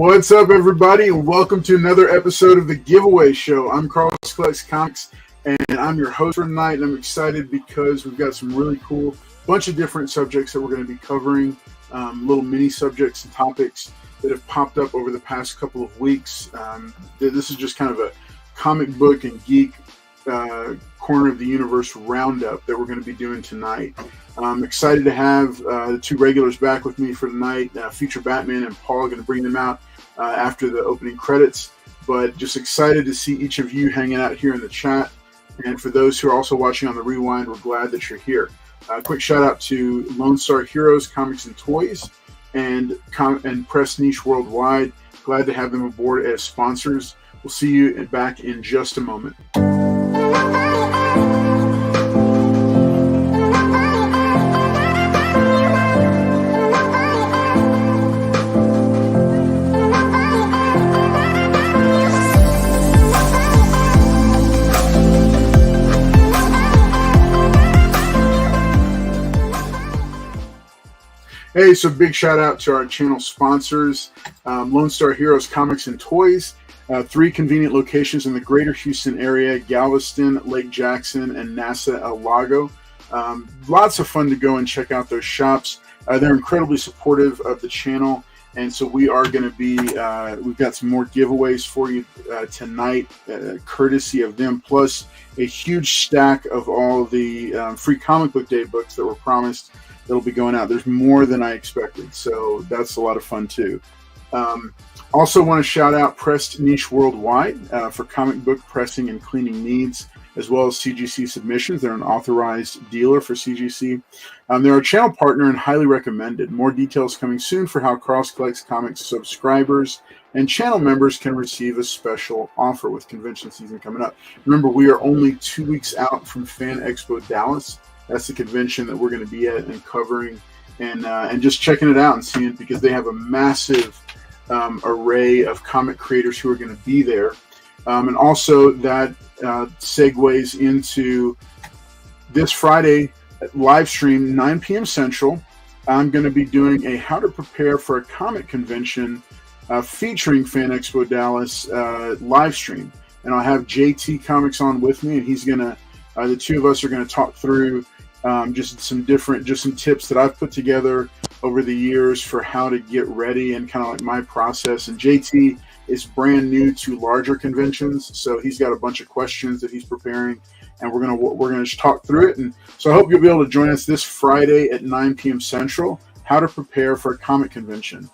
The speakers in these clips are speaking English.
What's up, everybody, and welcome to another episode of The Giveaway Show. I'm Carlos Collects Comics, and I'm your host for tonight, and I'm excited because we've got some really cool, bunch of different subjects that we're going to be covering, little mini subjects and topics that have popped up over the past couple of weeks. This is just kind of a comic book and geek corner of the universe roundup that we're going to be doing tonight. I'm excited to have the two regulars back with me for tonight. Future Batman and Paul are going to bring them out after the opening credits, but just excited to see each of you hanging out here in the chat. And for those who are also watching on the rewind, we're glad that you're here. Quick shout out to Lone Star Heroes Comics and Toys and Press Niche Worldwide. Glad to have them aboard as sponsors. We'll see you back in just a moment. Hey, so big shout out to our channel sponsors, Lone Star Heroes Comics and Toys, 3 convenient locations in the greater Houston area, Galveston, Lake Jackson, and NASA Lago. Lots of fun to go and check out those shops. They're incredibly supportive of the channel, and so we are going to be, we've got some more giveaways for you tonight, courtesy of them, plus a huge stack of all the free comic book day books that were promised that'll be going out. There's more than I expected, so that's a lot of fun too. Also want to shout out Pressed Niche Worldwide for comic book pressing and cleaning needs, as well as CGC submissions. They're an authorized dealer for CGC. They're a channel partner and highly recommended. More details coming soon for how Cross Collects Comics subscribers and channel members can receive a special offer with convention season coming up. Remember, we are only 2 weeks out from Fan Expo Dallas. That's the convention that we're going to be at and covering, and just checking it out and seeing it, because they have a massive array of comic creators who are going to be there. And also that segues into this Friday live stream, 9 p.m. Central. I'm going to be doing a how to prepare for a comic convention featuring Fan Expo Dallas live stream. And I'll have JT Comics on with me, and he's going to, the two of us are going to talk through just some tips that I've put together over the years for how to get ready and kind of like my process. And JT is brand new to larger conventions, so he's got a bunch of questions that he's preparing, and we're gonna just talk through it. And so I hope you'll be able to join us this Friday at 9 p.m. Central. How to prepare for a comic convention,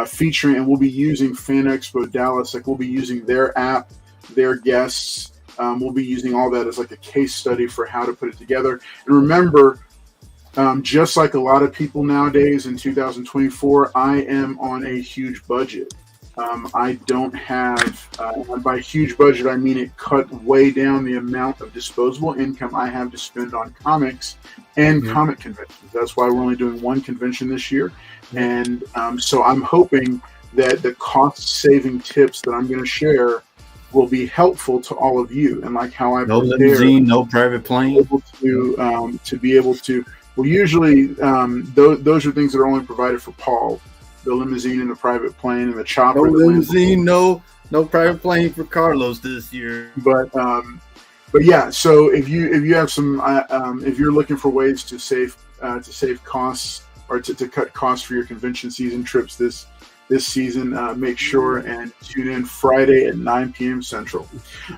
featuring, and we'll be using Fan Expo Dallas. Like, we'll be using their app, their guests. We'll be using all that as like a case study for how to put it together. And remember, just like a lot of people nowadays in 2024, I am on a huge budget. I don't have, by huge budget, I mean it cut way down the amount of disposable income I have to spend on comics and comic conventions. That's why we're only doing one convention this year. And so I'm hoping that the cost-saving tips that I'm going to share will be helpful to all of you, and like how I no limousine, no private plane. To be able to, well, usually those are things that are only provided for Paul. The limousine and the private plane and the chopper. No limousine, no private plane for Carlos this year. But yeah. So if you have some, if you're looking for ways to save costs or to cut costs for your convention season trips this season, make sure and tune in Friday at 9 p.m. Central.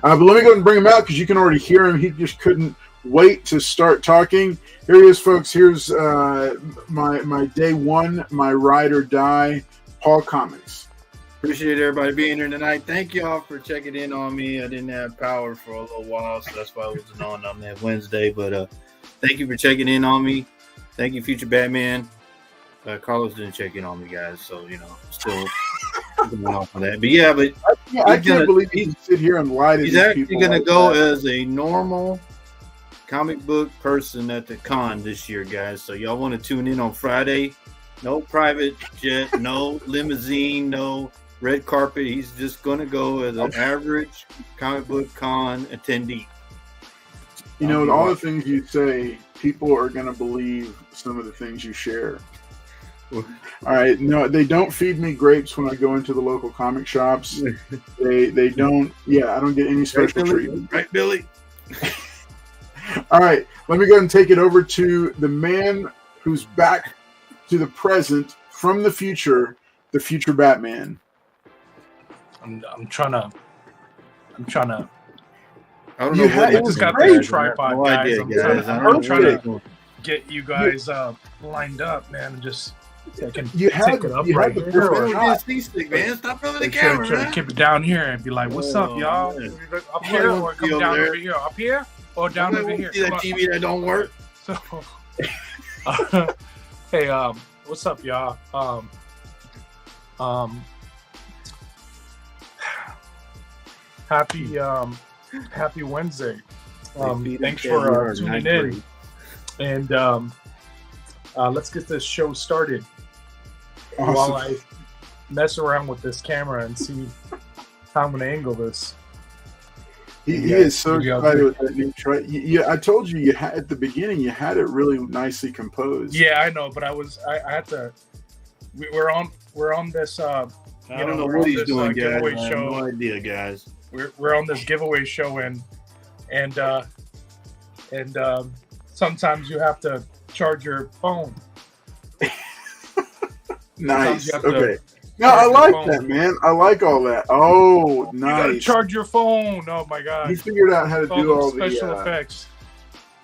But let me go and bring him out, because you can already hear him. He just couldn't wait to start talking. Here he is, folks. Here's my day one, my ride or die, Paul Comics. Appreciate everybody being here tonight. Thank you all for checking in on me. I didn't have power for a little while, so that's why I wasn't on that Wednesday. But thank you for checking in on me. Thank you, Future Batman. Carlos didn't check in on me, guys, so still going off of that. But yeah, I can't believe he can sit here and lie to these people. He's actually going to go as a normal comic book person at the con this year, guys. So y'all want to tune in on Friday. No private jet, no limousine, no red carpet. He's just going to go as an average comic book con attendee. All the things you say, people are going to believe some of the things you share. All right. No, they don't feed me grapes when I go into the local comic shops. They don't. Yeah, I don't get any special treatment. Right, Billy? All right. Let me go ahead and take it over to the man who's back to the present from the future Batman. I'm trying to. I don't know what I just got the tripod, no guys. idea, I'm trying Okay. to get you guys lined up, man, and just You had take it up the right perfect here. Bro, shot. this C-stick, man. Stop filming the Make sure camera, to man. keep it down here and be like, "What's up, y'all? man. Up here or come Over down there. over here? Up here or down over here?" See that Come on. TV that don't work? So, hey, what's up, y'all? Happy Wednesday. Thanks for tuning in, and let's get this show started. Awesome. While I mess around with this camera and see how I'm going to angle this. He is so excited with that new try. I told you had at the beginning. You had it really nicely composed. Yeah, I know, but I had to. We're on this. I don't know what he's doing, guys. Giveaway I have show. no idea, guys. We're on this giveaway show, and sometimes you have to charge your phone. Nice. Okay. No, I like that, man. I like all that. Oh, You gotta nice. charge your phone. Oh my god. He figured out how to do all the special effects.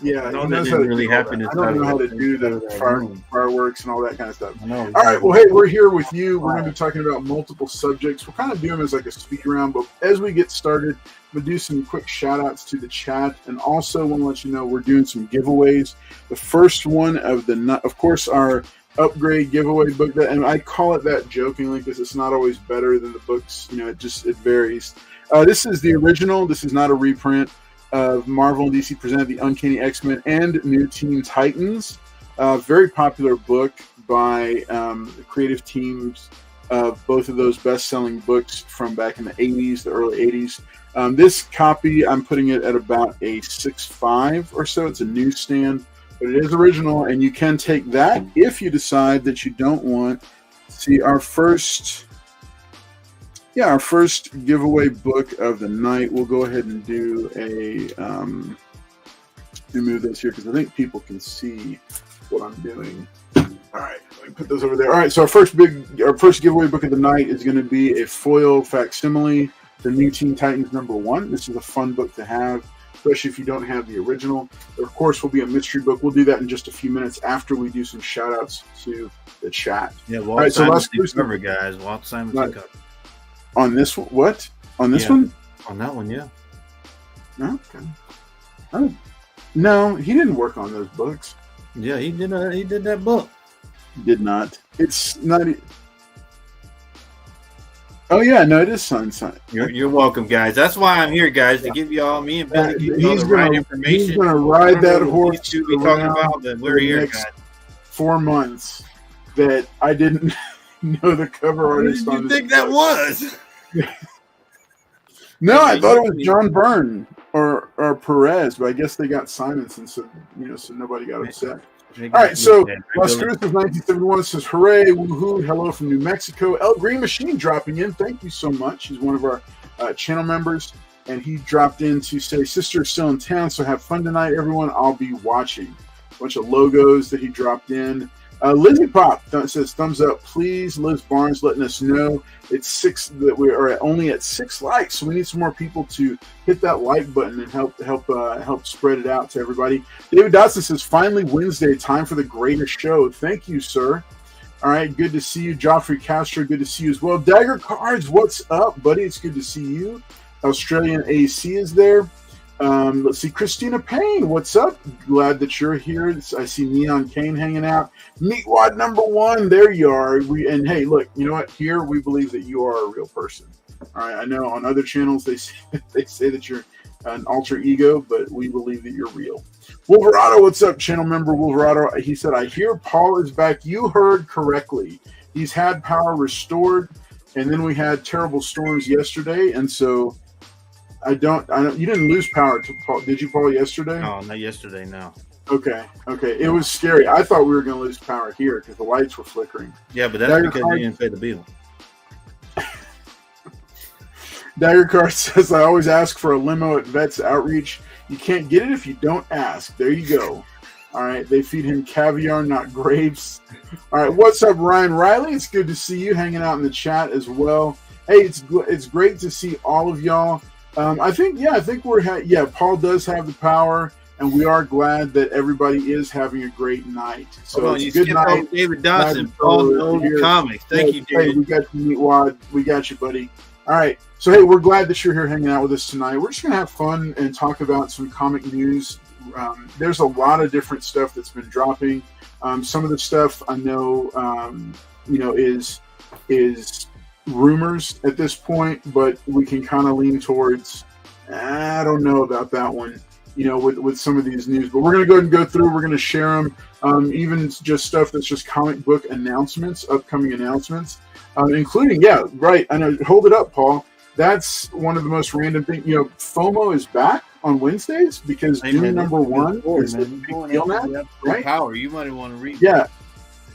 Yeah, I he know that knows didn't how to really do all happen that. I inside don't know of how that to do thing, the inside of that room. fireworks and all that kind of stuff. I know. All right, well, hey, we're here with you. We're going to be talking about multiple subjects. We'll kind of do them as like a speak around, but as we get started, I'm going to do some quick shout outs to the chat, and also want to let you know we're doing some giveaways. The first one of course, our upgrade giveaway book, and I call it that jokingly because it's not always better than the books. It varies. This is the original. This is not a reprint of Marvel and DC Presented the Uncanny X-Men and New Teen Titans. Very popular book by the creative teams of both of those best-selling books from back in the 80s, the early 80s. This copy, I'm putting it at about a 6.5 or so. It's a newsstand, but it is original, and you can take that if you decide that you don't want. See, our first giveaway book of the night. We'll go ahead and do let me move this here because I think people can see what I'm doing. All right, let me put those over there. All right, so our first giveaway book of the night is going to be a foil facsimile, the New Teen Titans #1. This is a fun book to have, especially if you don't have the original. There, of course, will be a mystery book. We'll do that in just a few minutes after we do some shout outs to the chat. Yeah, All right, so let's do cover, guys. Walt Simonson cover. On this one? What? On this one? On that one, yeah. Okay. Oh. No, he didn't work on those books. Yeah, he did that book. He did not. It's not. Oh yeah, no, it is Sunshine. You're welcome, guys. That's why I'm here, guys, to give y'all me and Billy give you all the right information. He's gonna ride that horse to be talking about, but we're here, next guys. 4 months that I didn't know the cover artist. Who did you think that was? No, I thought it was John Byrne or Perez, but I guess they got Simonson, so nobody got upset. All right, so Las Cruces 1971 says, "Hooray, woohoo, hello from New Mexico." El Green Machine dropping in. Thank you so much. He's one of our channel members, and he dropped in to say, "Sister is still in town, so have fun tonight, everyone. I'll be watching." A bunch of logos that he dropped in. Lizzie Pop says, "Thumbs up, please." Liz Barnes letting us know it's 6 that we are only at 6 likes, so we need some more people to hit that like button and help spread it out to everybody. David Dotson says, "Finally Wednesday, time for the greater show." Thank you, sir. All right, good to see you. Joffrey Castro, good to see you as well. Dagger Cards, what's up, buddy? It's good to see you. Australian AC is there. Let's see, Christina Payne, what's up? Glad that you're here. I see Neon Kane hanging out. Meatwad #1, there you are. And hey, look, you know what? Here we believe that you are a real person. All right, I know on other channels they say that you're an alter ego, but we believe that you're real. Wolverado, what's up, channel member Wolverado? He said, "I hear Paul is back." You heard correctly. He's had power restored, and then we had terrible storms yesterday, and so. I don't. You didn't lose power to Paul. Did you, Paul, yesterday? No, not yesterday. No. Okay. It was scary. I thought we were going to lose power here because the lights were flickering. Yeah, but that's Dagger because Card- you didn't pay the bill. Dagger Card says, I always ask for a limo at Vets Outreach. You can't get it if you don't ask. There you go. All right. They feed him caviar, not grapes. All right. What's up, Ryan Riley? It's good to see you hanging out in the chat as well. Hey, it's great to see all of y'all. I think we're Paul does have the power, and we are glad that everybody is having a great night. So it's a good night. David Dodson, Paul the Comics. Thank you, David. Hey, we got you, Meatwad. We got you, buddy. All right. So, hey, we're glad that you're here hanging out with us tonight. We're just going to have fun and talk about some comic news. There's a lot of different stuff that's been dropping. Some of the stuff I know, is rumors at this point, but we can kind of lean towards, I don't know about that one, with some of these news. But we're going to go ahead and go through. We're going to share them, even just stuff that's just comic book announcements, upcoming announcements. Including, I know. Hold it up, Paul. That's one of the most random things. FOMO is back on Wednesdays because Doom #1 is a big deal now, right? Power, you might want to read. Yeah,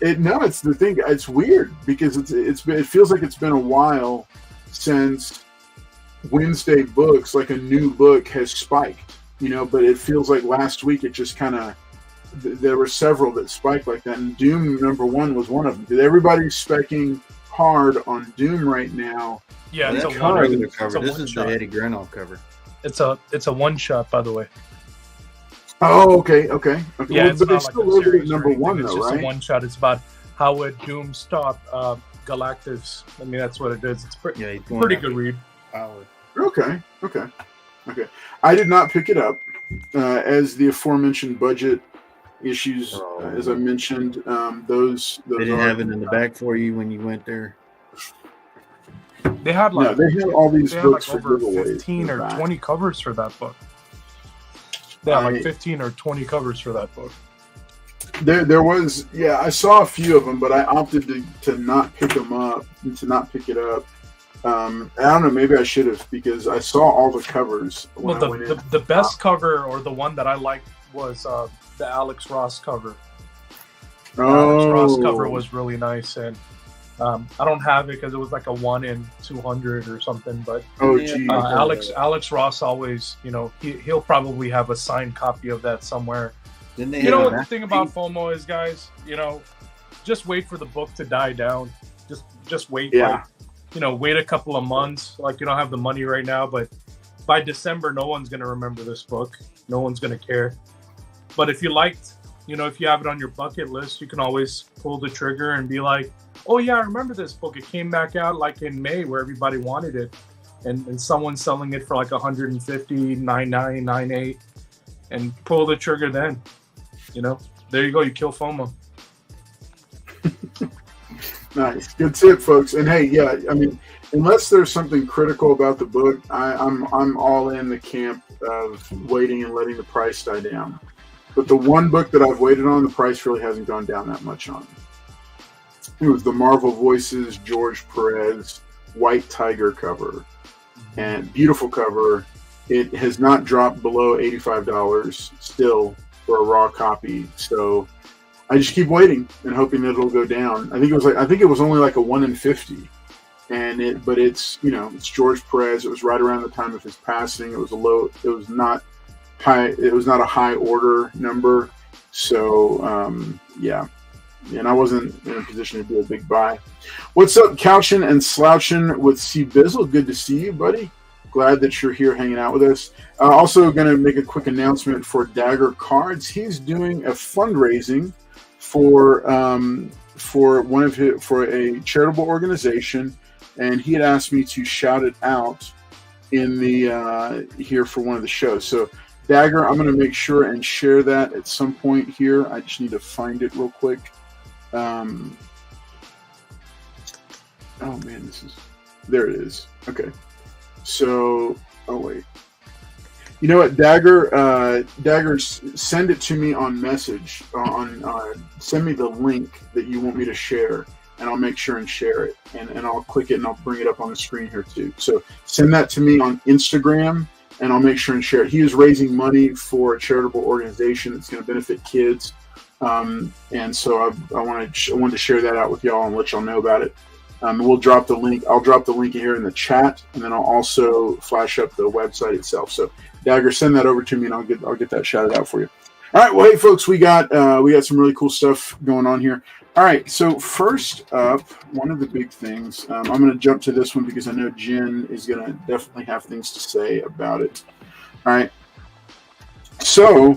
it's the thing. It's weird because it feels like it's been a while since Wednesday books, like a new book, has spiked. But it feels like last week it just kind of. There were several that spiked like that, and Doom #1 was one of them. Everybody's specking hard on Doom right now. Yeah, it's a regular cover. This is the Eddie Grenoff cover. It's a one shot, by the way. Oh, okay. Yeah, but they still wrote it at #1 though, it's just right? a one shot. It's about how would Doom stop Galactus. I mean, that's what it is. It's pretty good read. Power. Okay. I did not pick it up as the aforementioned budget issues, as I mentioned. Those they didn't have it in the back for you when you went there. They had they had all these books like for over 15 or 20 covers for that book. They had like 15 or 20 covers for that book. There was, I saw a few of them, but I opted to not pick them up, to not pick it up. I don't know, maybe I should have, because I saw all the covers. Well, the best cover, or the one that I liked, was the Alex Ross cover. The Alex Ross cover was really nice, and I don't have it because it was like a 1 in 200 or something. But Alex Ross always, he'll probably have a signed copy of that somewhere. What the thing about FOMO is, guys? Just wait for the book to die down. Just wait. Yeah. Wait a couple of months. Like, you don't have the money right now, but by December, no one's gonna remember this book. No one's gonna care. But if you liked, if you have it on your bucket list, you can always pull the trigger and be like, oh yeah, I remember this book. It came back out like in May where everybody wanted it. And someone's selling it for like $150, $99, $98, and pull the trigger then. There you go. You kill FOMO. Nice. Good tip, folks. And hey, I mean, unless there's something critical about the book, I'm all in the camp of waiting and letting the price die down. But the one book that I've waited on, the price really hasn't gone down that much on. It was the Marvel Voices George Perez White Tiger cover. And beautiful cover. It has not dropped below $85 still for a raw copy. So I just keep waiting and hoping that it'll go down. I think it was only like a 1 in 50. But it's George Perez. It was right around the time of his passing. It was not a high order number. So and I wasn't in a position to do a big buy. What's up, Couchin and Slouchin with C Bizzle? Good to see you, buddy. Glad that you're here hanging out with us. Also going to make a quick announcement for Dagger Cards. He's doing a fundraising for a charitable organization, and he had asked me to shout it out in the here for one of the shows. So Dagger, I'm going to make sure and share that at some point here. I just need to find it real quick. Oh man, there it is. Okay. So, wait. You know what, Dagger? Send it to me on message. Send me the link that you want me to share, and I'll make sure and share it. And I'll click it and I'll bring it up on the screen here too. So send that to me on Instagram and I'll make sure and share it. He is raising money for a charitable organization that's going to benefit kids, and so I wanted to share that out with y'all and let y'all know about it. We'll drop the link. I'll drop the link here in the chat, and then I'll also flash up the website itself. So, Dagger, send that over to me, and I'll get that shouted out for you. All right. Well, hey, folks, we got some really cool stuff going on here. All right. So first up, one of the big things. I'm going to jump to this one because I know Jen is going to definitely have things to say about it. All right. So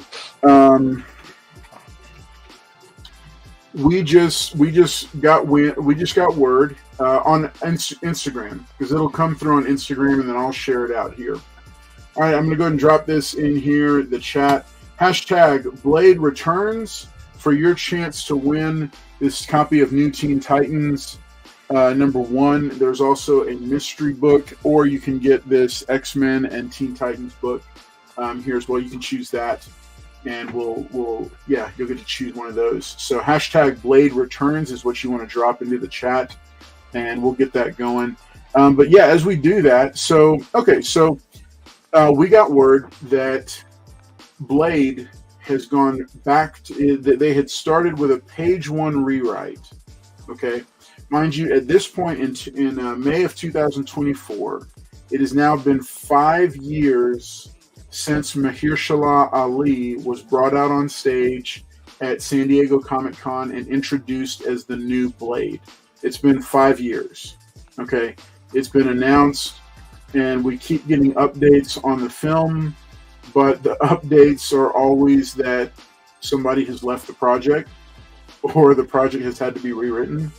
we just got word on Instagram, because it'll come through on Instagram, and then I'll share it out here. All right, I'm going to go ahead and drop this in here, the chat. Hashtag Blade returns for your chance to win this copy of New Teen Titans #1. There's also a mystery book, or you can get this X-Men and Teen Titans book here as well. You can choose that, and you'll get to choose one of those. So hashtag Blade returns is what you want to drop into the chat, and we'll get that going. But yeah, as we do that, we got word that Blade has gone back to, they had started with a page 1 rewrite. Okay, mind you, at this point in May of 2024, it has now been 5 years since Mahershala Ali was brought out on stage at San Diego Comic-Con and introduced as the new Blade. It's been 5 years. Okay, it's been announced, and we keep getting updates on the film, but the updates are always that somebody has left the project, or the project has had to be rewritten,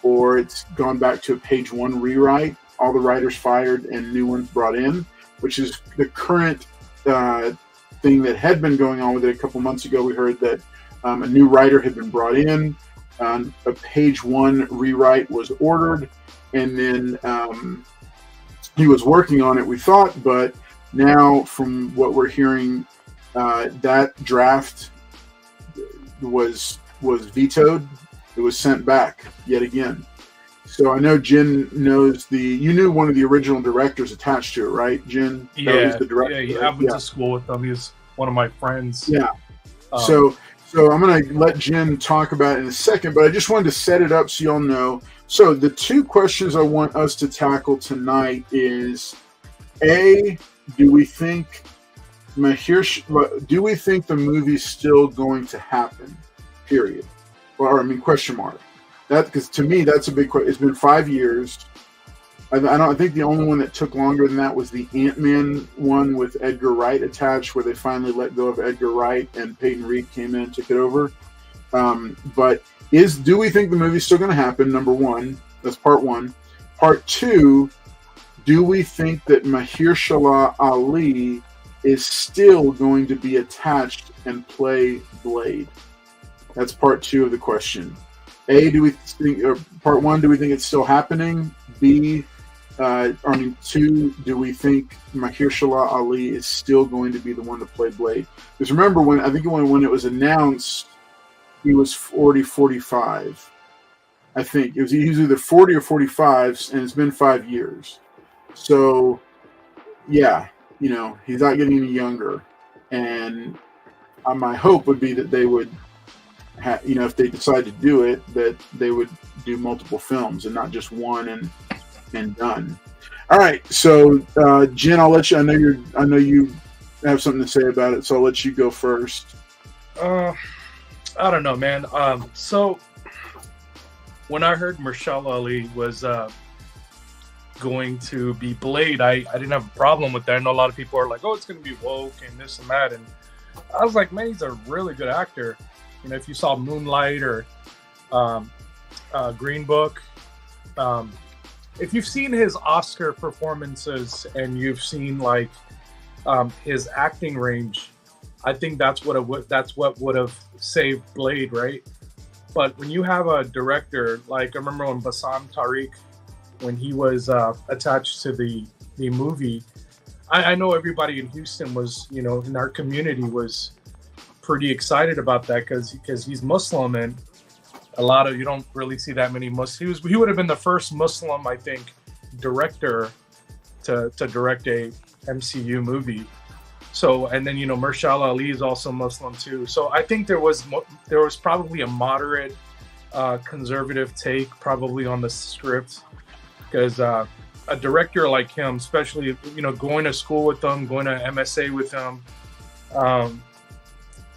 or it's gone back to a page 1 rewrite, all the writers fired and new ones brought in, which is the current thing that had been going on with it. A couple months ago, we heard that a new writer had been brought in, a page 1 rewrite was ordered, and then he was working on it, we thought, but now from what we're hearing, that draft was vetoed. It was sent back yet again. So I know Jen knows you knew one of the original directors attached to it, right, Jen? Yeah, the director. I went to school with him. He's one of my friends. Yeah. So I'm going to let Jen talk about it in a second, but I just wanted to set it up so y'all know. So the 2 questions I want us to tackle tonight is, A, do we think the movie's still going to happen? Period. Question mark. That, because to me that's a big question. It's been 5 years. I think the only one that took longer than that was the Ant-Man one with Edgar Wright attached, where they finally let go of Edgar Wright and Peyton Reed came in and took it over. But do we think the movie's still going to happen? Number 1, that's part 1. Part 2, do we think that Mahershala Ali is still going to be attached and play Blade? That's part 2 of the question. A, do we think, or part 1, do we think it's still happening? B, 2, do we think Mahershala Ali is still going to be the one to play Blade? Because remember, when it was announced, he was 45. I think he was either 40 or 45, and it's been 5 years. So, yeah, he's not getting any younger. And my hope would be that they would, if they decide to do it, that they would do multiple films and not just one and done. All right, so Jen, I'll let you. I know you have something to say about it, so I'll let you go first. I don't know, man. So when I heard Mahershala Ali was going to be Blade, I didn't have a problem with that. I know a lot of people are like, "Oh, it's going to be woke and this and that," and I was like, "Man, he's a really good actor." If you saw Moonlight or Green Book, if you've seen his Oscar performances and you've seen his acting range, I think that's what would have saved Blade, right? But when you have a director like, I remember when Bassam Tariq, when he was attached to the movie, I know everybody in Houston was, in our community was pretty excited about that because he's Muslim, and you don't really see that many Muslims. He would have been the first Muslim, I think, director to direct a MCU movie. So, and then Mahershala Ali is also Muslim too. So I think there was probably a moderate conservative take probably on the script, because a director like him, especially going to school with him, going to MSA with him,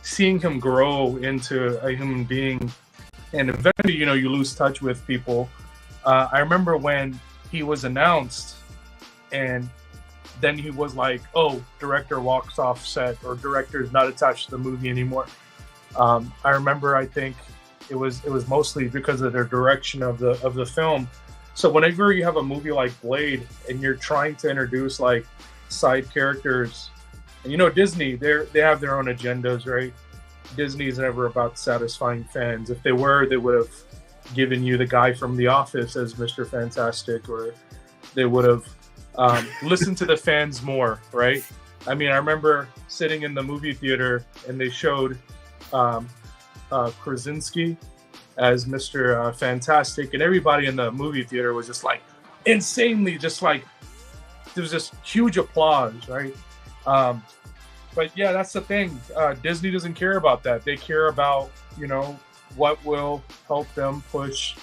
seeing him grow into a human being, and eventually you lose touch with people. I remember when he was announced, and then he was like, "Oh, director walks off set, or director is not attached to the movie anymore." I remember, I think it was mostly because of their direction of the film. So whenever you have a movie like Blade and you're trying to introduce like side characters, and Disney, they have their own agendas, right? Disney is never about satisfying fans. If they were, they would have given you the guy from The Office as Mr. Fantastic, or they would have listened to the fans more, right? I mean, I remember sitting in the movie theater and they showed Krasinski as Mr. Fantastic, and everybody in the movie theater was just like insanely, just like there was this huge applause, right? But yeah, that's the thing. Disney doesn't care about that. They care about what will help them push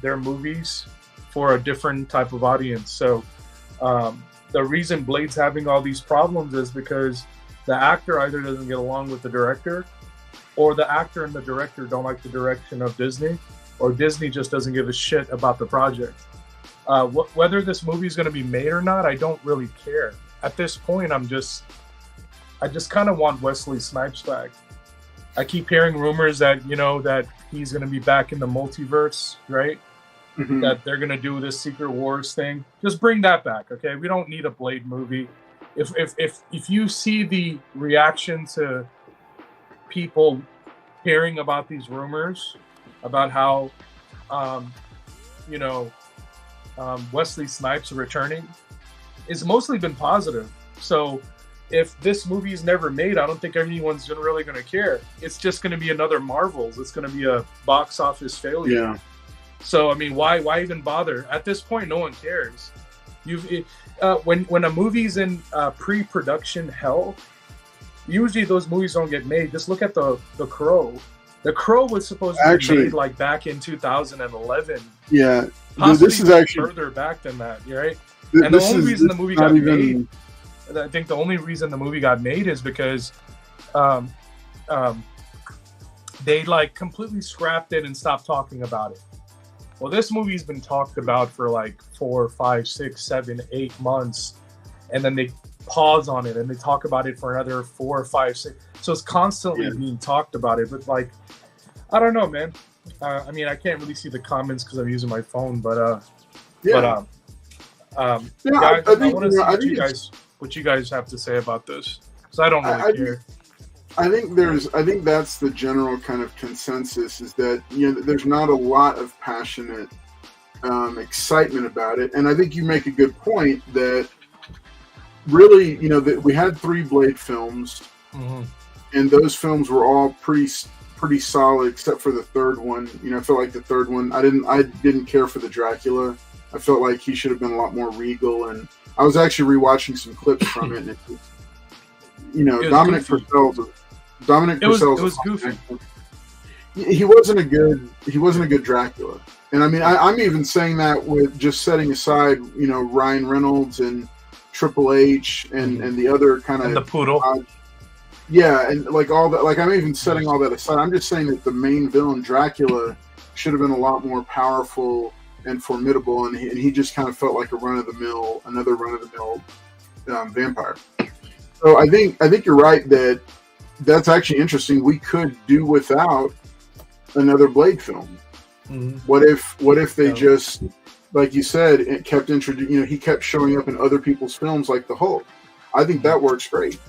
their movies for a different type of audience. So the reason Blade's having all these problems is because the actor either doesn't get along with the director, or the actor and the director don't like the direction of Disney, or Disney just doesn't give a shit about the project. Whether this movie is going to be made or not, I don't really care. At this point, I just kind of want Wesley Snipes back. I keep hearing rumors that that he's going to be back in the multiverse, right? Mm-hmm. That they're going to do this Secret Wars thing. Just bring that back, okay? We don't need a Blade movie. If you see the reaction to people hearing about these rumors about how Wesley Snipes returning, it's mostly been positive. So if this movie is never made, I don't think anyone's really going to care. It's just going to be another Marvels. It's going to be a box office failure. Yeah. So I mean, why even bother? At this point, no one cares. When a movie's in pre-production hell, usually those movies don't get made. Just look at the Crow. The Crow was supposed to be made like back in 2011. Yeah, possibly this is actually further back than that, right? And the only reason the movie got made, I think the only reason the movie got made is because they like completely scrapped it and stopped talking about it. Well, this movie's been talked about for like 4, 5, 6, 7, 8 months, and then they pause on it and they talk about it for another 4, 5, 6. So it's constantly being talked about it. But like, I don't know, man. I mean, I can't really see the comments because I'm using my phone. But guys, I want to see what you guys have to say about this, because I don't really care. I think that's the general kind of consensus, is that there's not a lot of passionate excitement about it, and I think you make a good point that really that we had 3 Blade films, mm-hmm. and those films were all pretty solid except for the third one. I felt like the third one I didn't care for the Dracula. I felt like he should have been a lot more regal, and I was actually rewatching some clips from it, and Dominic Purcell's. It was goofy. He wasn't a good Dracula, and I mean I'm even saying that with just setting aside Ryan Reynolds and Triple H and the other kind of the poodle. And like all that, like I'm even setting all that aside. I'm just saying that the main villain Dracula should have been a lot more powerful and formidable, and he just kind of felt like another run-of-the-mill vampire. So I think you're right that's actually interesting. We could do without another Blade film. Mm-hmm. What if they just, like you said, it kept he kept showing up in other people's films like the Hulk. I think that works great.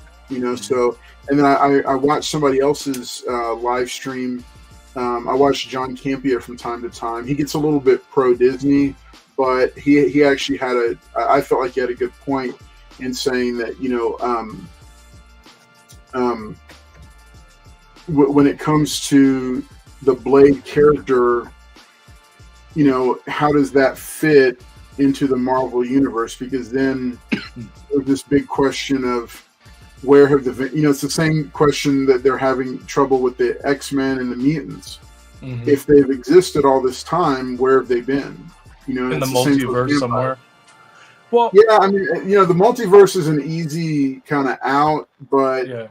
So, and then I watched somebody else's live stream. I watched John Campea from time to time. He gets a little bit pro Disney, but he actually I felt like he had a good point in saying that when it comes to the Blade character, how does that fit into the Marvel universe, because then there's this big question of where have it's the same question that they're having trouble with the X-Men and the mutants. Mhm. If they've existed all this time, where have they been? In the it's the same for multiverse vampires. somewhere. Well, Yeah, I mean, the multiverse is an easy kind of out, but yeah.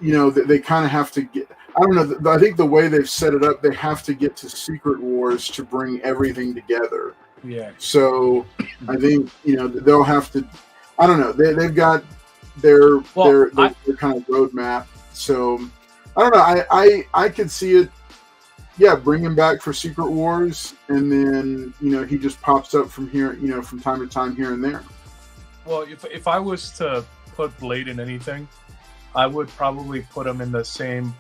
They kind of have to get. I don't know. I think the way they've set it up, they have to get to Secret Wars to bring everything together. Yeah. So I think they'll have to. I don't know. They've got their kind of roadmap. So I don't know. I could see it. Yeah, bring him back for Secret Wars, and then he just pops up from here, from time to time here and there. Well, if I was to put Blade in anything, I would probably put him in the same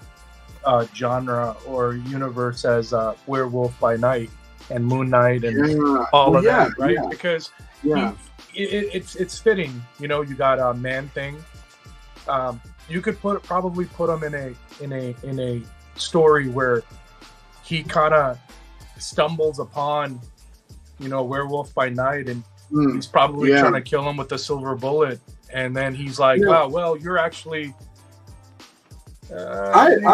genre or universe as Werewolf by Night and Moon Knight and all of that, right? Yeah. Because Yeah. it's fitting. You got Man-Thing. You could probably put him in a story where he kind of stumbles upon, Werewolf by Night, and he's probably trying to kill him with the silver bullet, and then he's like, "Oh, well, you're actually." Man,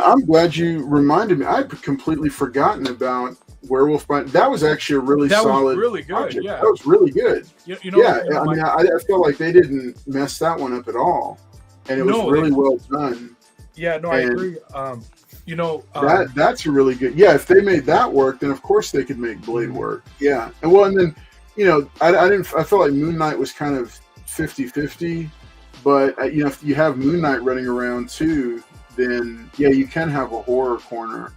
I'm glad you reminded me. I'd completely forgotten about Werewolf by. That was actually a really solid. Was really good. Project. Yeah, that was really good. I mean, I feel like they didn't mess that one up at all, and it was really well done. Yeah, no, I agree. That's a really good. Yeah, if they made that work, then of course they could make Blade work. Yeah, and then I felt like Moon Knight was kind of 50-50, but if you have Moon Knight running around too, then you can have a horror corner.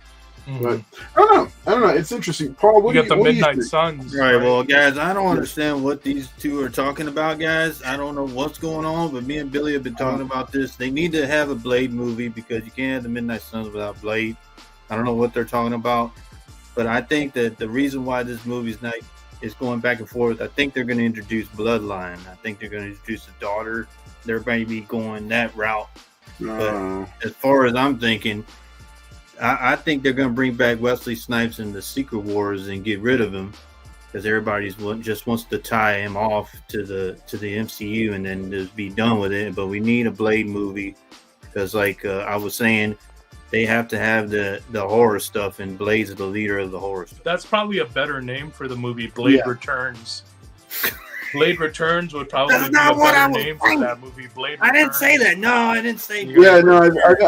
Mm-hmm. But I don't know. It's interesting, Paul. What you do got you, the what Midnight do you think? Suns. Right, well, guys, I don't understand what these two are talking about, guys. I don't know what's going on, but me and Billy have been talking about this. They need to have a Blade movie because you can't have the Midnight Suns without Blade. I don't know what they're talking about, but I think that the reason why this movie is going back and forth, I think they're going to introduce Bloodline. I think they're going to introduce the daughter. They're maybe going that route. But as far as I'm thinking, I think they're going to bring back Wesley Snipes in the Secret Wars and get rid of him because everybody just wants to tie him off to the MCU and then just be done with it. But we need a Blade movie because, like I was saying, they have to have the horror stuff, and Blade's the leader of the horror stuff. That's probably a better name for the movie, Blade Returns. Blade Returns would probably be a better name for that movie. Blade Returns. I didn't say that. No, I didn't say that. Yeah, no,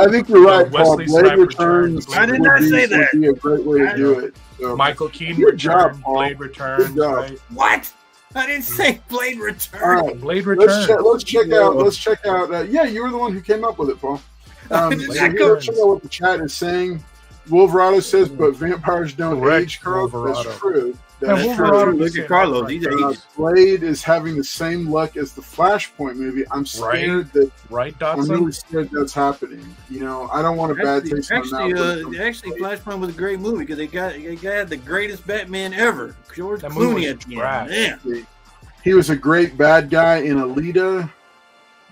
I think you're right, Paul. Blade Returns. I did not say that. Would be a great way to do it. So. Michael Keaton Returns. Blade Returns. Right? What? I didn't say Blade Returns. All right. Blade Returns. Let's check out. Yeah, you were the one who came up with it, Paul. Let's check out what the chat is saying. Wolverado says, but vampires don't age, Carl. That's true. That's true. Look at Carlos. He's Blade is having the same luck as the Flashpoint movie. I'm scared I'm really scared that's happening. I don't want a bad taste in my mouth. Actually, Flashpoint was a great movie because they got the greatest Batman ever, George Clooney at the end. He was a great bad guy in Alita.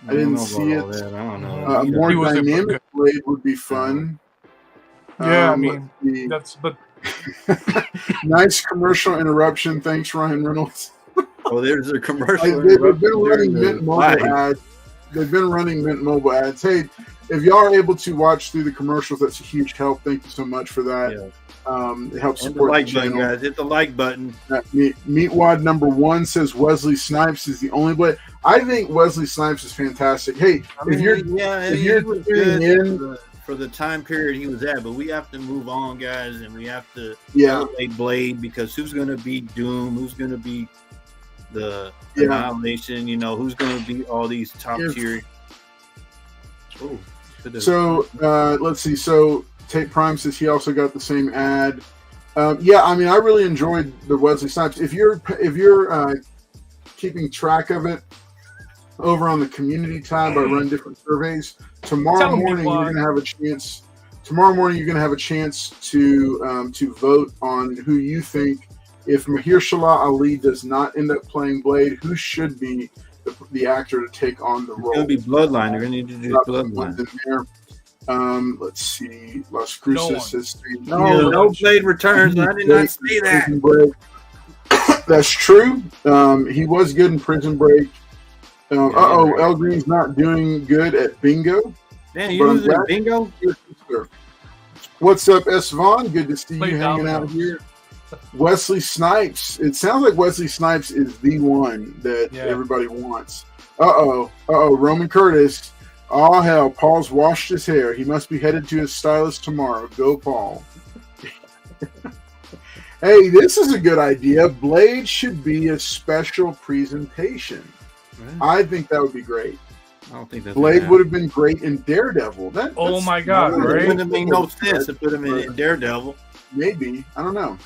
I didn't see it. I don't know. A more dynamic Blade would be fun. Yeah, I mean, but nice commercial interruption. Thanks, Ryan Reynolds. Oh, there's a commercial. They've been running Mint Mobile ads. They've been running Mint Mobile ads. Hey, if y'all are able to watch through the commercials, that's a huge help. Thank you so much for that. Yeah. It helps support the channel. Button, guys. Hit the like button. Meatwad number 1 says Wesley Snipes is the only Blade. I think Wesley Snipes is fantastic. Hey, if you're tuning in for the time period he was at, but we have to move on, guys, and we have to elevate Blade because who's going to be Doom? Who's going to be the Annihilation? Who's going to be all these top tier? So let's see. So Tate Prime says he also got the same ad. I mean, I really enjoyed the Wesley Snipes. If you're keeping track of it over on the community tab, I run different surveys. Tomorrow morning, you're going to have a chance. Tomorrow morning, you're going to have a chance to vote on who you think, if Mahershala Ali does not end up playing Blade, who should be the actor to take on the role. It's going to be Bloodline. They're going to introduce Bloodline. Let's see. Las Cruces says no Blade Returns. I did not say that. That's true. He was good in Prison Break. El Green's not doing good at bingo. Man, you was at bingo? What's up, S. Vaughn? Good to see you hanging out dominoes. here. Wesley Snipes. It sounds like Wesley Snipes is the one that everybody wants. Roman Curtis. Oh, hell. Paul's washed his hair. He must be headed to his stylist tomorrow. Go, Paul. Hey, this is a good idea. Blade should be a special presentation. Right. I think that would be great. I don't think that's Blade would have been great in Daredevil. Oh my God! Right? It wouldn't have made no sense to put him in Daredevil. Maybe, I don't know.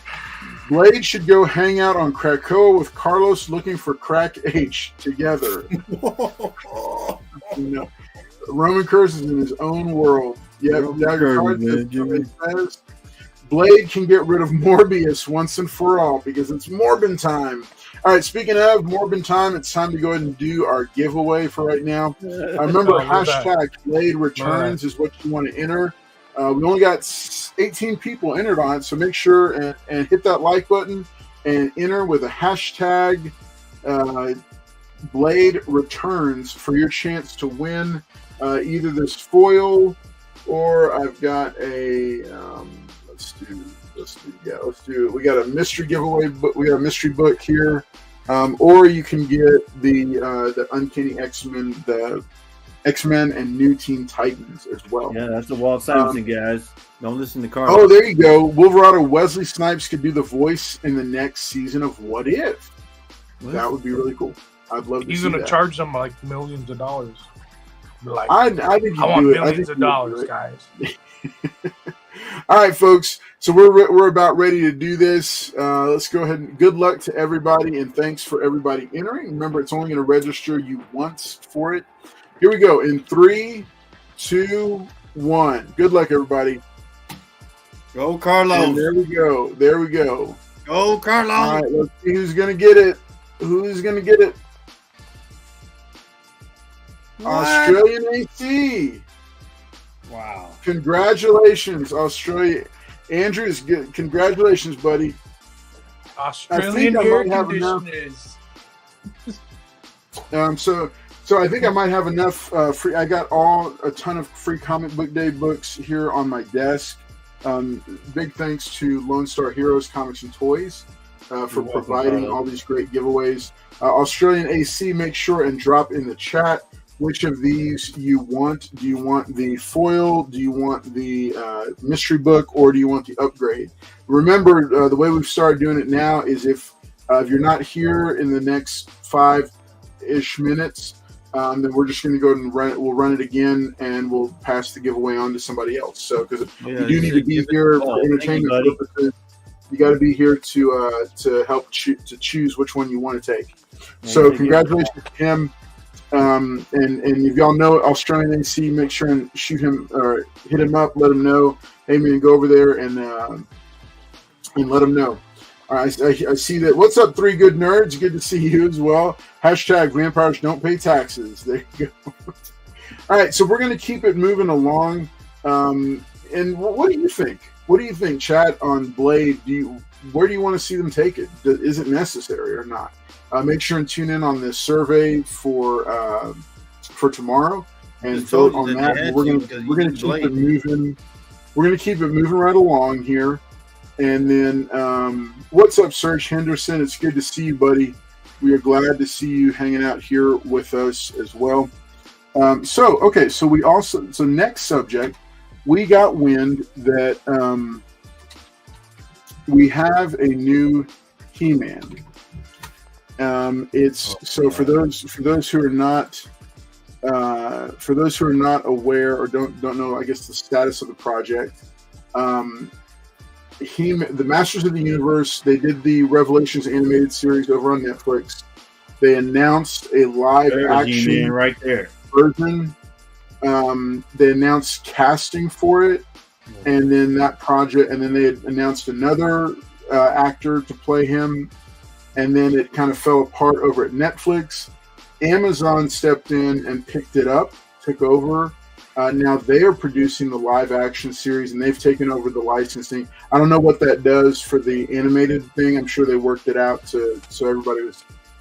Blade should go hang out on Krakoa with Carlos, looking for Crack H together. No. Roman Curse is in his own world. Yeah, says Blade can get rid of Morbius once and for all because it's Morbin time. All right, speaking of Morbin time, it's time to go ahead and do our giveaway for right now. Remember, hashtag Blade Returns is what you want to enter. We only got 18 people entered on it, so make sure and hit that like button and enter with a hashtag Blade Returns for your chance to win either this foil or I've got a let's do it. We got a mystery giveaway book. We got a mystery book here, or you can get the Uncanny X-Men, the X-Men and New Teen Titans as well. Yeah, that's the Walt Simonson guys. Don't listen to Carlos. Oh, there you go. Wolverado Wesley Snipes could do the voice in the next season of What If. That would be really cool. I'd love to see that. He's going to charge them like millions of dollars. Like, I think I want millions of dollars, guys. All right, folks. So we're about ready to do this. Let's go ahead and good luck to everybody, and thanks for everybody entering. Remember, it's only going to register you once for it. Here we go. In 3, 2, 1. Good luck, everybody. Go, Carlos. And there we go. There we go. Go, Carlos. All right, let's see who's going to get it. Who's going to get it? What? Australian AC. Wow. Congratulations, Australia. Andrews, congratulations, buddy. Australian air conditioners. So I think I might have enough free. I got a ton of free Comic Book Day books here on my desk. Big thanks to Lone Star Heroes Comics and Toys for providing all these great giveaways. Australian AC, make sure and drop in the chat which of these you want. Do you want the foil? Do you want the mystery book? Or do you want the upgrade? Remember, the way we've started doing it now is if you're not here in the next 5-ish minutes, then we're just going to go and run it. We'll run it again, and we'll pass the giveaway on to somebody else. So, because you do need to be here for entertainment purposes, you got to be here to help choose which one you want to take. So, congratulations to him. And if y'all know Australian AC, make sure and shoot him or hit him up. Let him know. Hey man, go over there and let him know. All right, I see that. What's up, 3 Good Nerds? Good to see you as well. Hashtag vampires don't pay taxes. There you go. All right, so we're going to keep it moving along. And what do you think? What do you think, chat, on Blade? Where do you want to see them take it? Is it necessary or not? Make sure and tune in on this survey for tomorrow and vote on that. We're going to keep it moving. We're going to keep it moving right along here. And then, what's up, Serge Henderson? It's good to see you, buddy. We are glad to see you hanging out here with us as well. So next subject, we got wind that we have a new He-Man. For those who are not aware or don't know, I guess, the status of the project. The Masters of the Universe, they did the Revelations animated series over on Netflix. They announced a live action right there version. They announced casting for it, and then that project, and then they announced another actor to play him, and then it kind of fell apart over at Netflix. Amazon stepped in and picked it up, took over, Now they are producing the live action series, and they've taken over the licensing. I don't know what that does for the animated thing. I'm sure they worked it out so everybody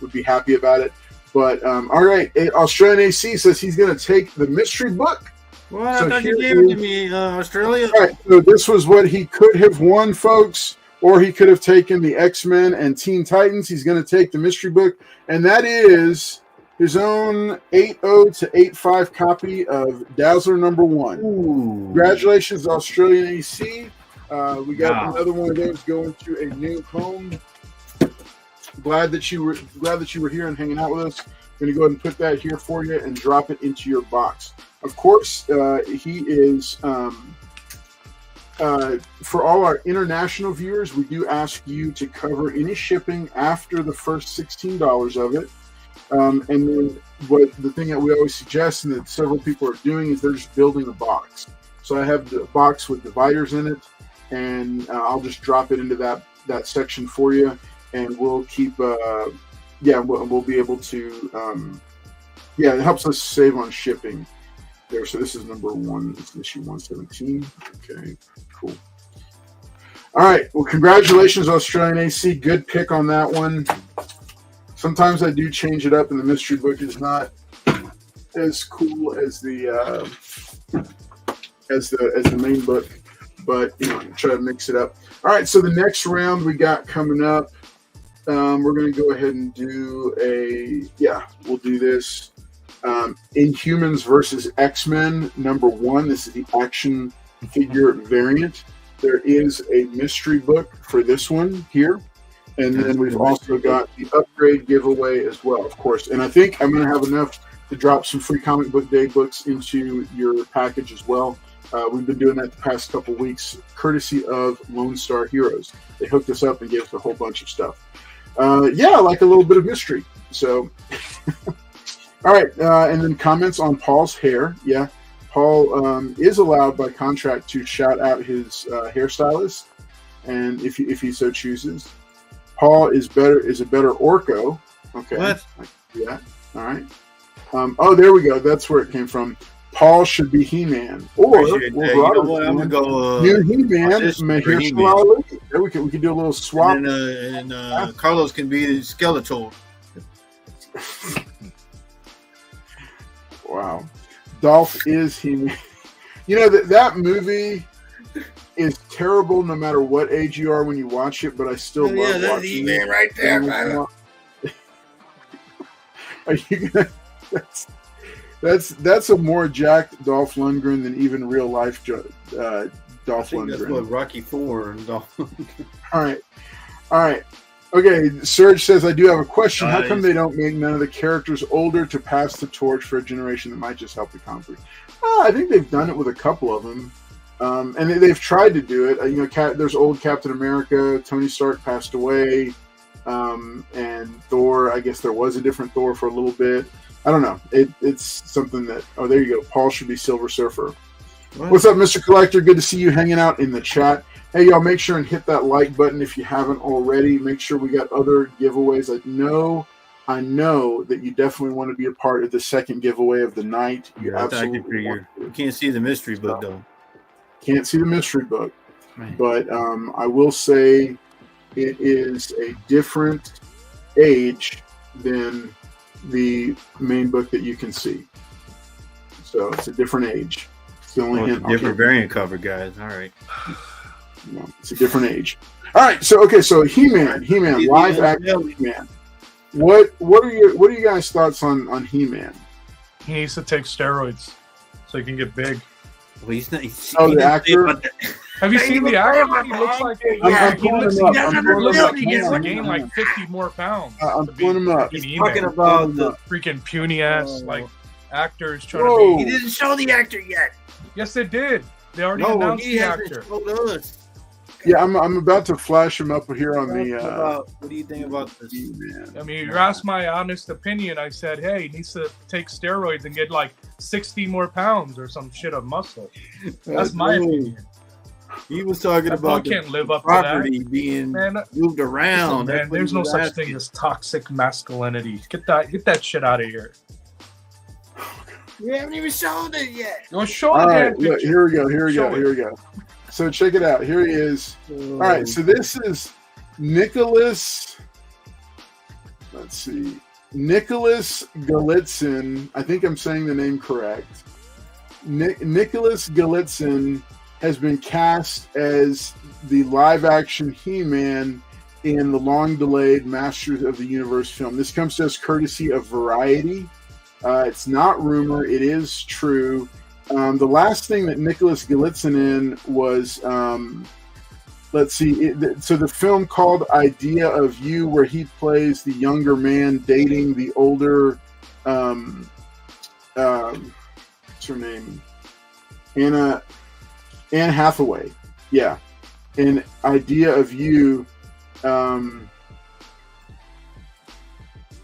would be happy about it. But all right, Australian AC says he's going to take the mystery book. Well, I thought you gave it to me, Australia. All right, so this was what he could have won, folks, or he could have taken the X-Men and Teen Titans. He's going to take the mystery book, and that is his own 8.0 to 8.5 copy of Dazzler #1. Ooh. Congratulations, Australian AC. We got another one of those going to a new home. Glad that you were here and hanging out with us. I'm going to go ahead and put that here for you and drop it into your box. Of course, he is for all our international viewers. We do ask you to cover any shipping after the first $16 of it. And then the thing that we always suggest and that several people are doing is they're just building a box. So I have the box with dividers in it, and I'll just drop it into that section for you, and we'll keep we'll be able to it helps us save on shipping there. So this is #1. This is issue 117. Okay, cool. All right. Well, congratulations, Australian AC. Good pick on that one. Sometimes I do change it up, and the mystery book is not as cool as the main book, but try to mix it up. All right, so the next round we got coming up, we're going to go ahead and do we'll do this. Inhumans versus X-Men #1. This is the action figure variant. There is a mystery book for this one here. And then we've also got the upgrade giveaway as well, of course. And I think I'm going to have enough to drop some free Comic Book Day books into your package as well. We've been doing that the past couple weeks, courtesy of Lone Star Heroes. They hooked us up and gave us a whole bunch of stuff. I like a little bit of mystery. So, all right. And then comments on Paul's hair. Yeah, Paul is allowed by contract to shout out his hairstylist, and if he so chooses. Paul is a better Orko. Okay. What? Yeah. All right. There we go. That's where it came from. Paul should be He-Man, or I'm gonna go new He-Man. Mahershala Ali. There we can do a little swap. And Carlos can be Skeletor. Wow. Dolph is He-Man. That movie is terrible no matter what age you are when you watch it, but I still love that's watching E-Man it. right there, man. Are you gonna? That's a more jacked Dolph Lundgren than even real life Dolph Lundgren. That's what Rocky IV and Dolph. All right. Okay, Serge says, I do have a question. How come they don't make none of the characters older to pass the torch for a generation that might just help the conflict? I think they've done it with a couple of them. And they've tried to do it. There's old Captain America. Tony Stark passed away. And Thor, I guess there was a different Thor for a little bit. I don't know. It's something that... Oh, there you go. Paul should be Silver Surfer. What's up, Mr. Collector? Good to see you hanging out in the chat. Hey, y'all, make sure and hit that like button if you haven't already. Make sure we got other giveaways. I know that you definitely want to be a part of the second giveaway of the night. You absolutely want to. You can't see the mystery book, though. Can't see the mystery book. Right. But I will say it is a different age than the main book that you can see. So it's a different age. It's the only hint. Different variant cover, guys. All right. No, it's a different age. All right. So He-Man, live action He-Man. What are you guys' thoughts on He-Man? He needs to take steroids so he can get big. Well, he's not. The actor. Have you seen the actor? He looks like he's gained like 50 more pounds. I'm pulling him up. He's talking about the freaking puny ass actors trying to be. He didn't show the actor yet. Yes, they did. They already announced the actor. Yeah, I'm about to flash him up here on the. What do you think about this? I mean, you asked my honest opinion. I said, hey, he needs to take steroids and get like 60 more pounds or some shit of muscle. That's my opinion. He was talking about can't live up property to that. being moved around. Man, there's no such thing as toxic masculinity. Get that shit out of here. We haven't even shown it yet. No, show All the right, damn picture. look, here we go. Here we Show go. it. Here we go. So check it out. Here he is. All right, so this is Nicholas. Let's see, Nicholas Galitzin. I think I'm saying the name correct. Nicholas Galitzin has been cast as the live-action He-Man in the long-delayed Masters of the Universe film. This comes to us courtesy of Variety. It's not rumor; it is true. The last thing that Nicholas Galitzin in was, let's see. So the film called "Idea of You," where he plays the younger man dating the older. What's her name? Anne Hathaway. Yeah, in "Idea of You."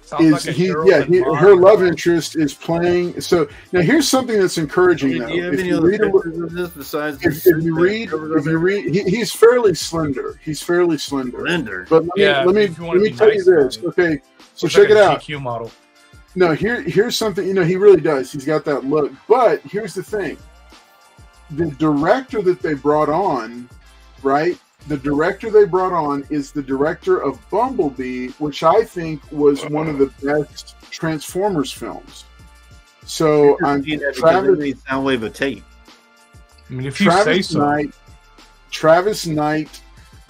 Sounds like a hero and mom. Her love interest is playing. So now here's something that's encouraging though. Do you have If any you other read pictures of this besides if you read, he's fairly slender. He's fairly slender. Slender. But Yeah, let me if you wanna be tell nice you this. about Okay, so Looks check like it a out. GQ model. No, here's something. He really does. He's got that look. But here's the thing: the director that they brought on, right? The director they brought on is the director of Bumblebee, which I think was one of the best Transformers films. So I'm Travis Soundwave of tape. I mean, if you say so. Travis Knight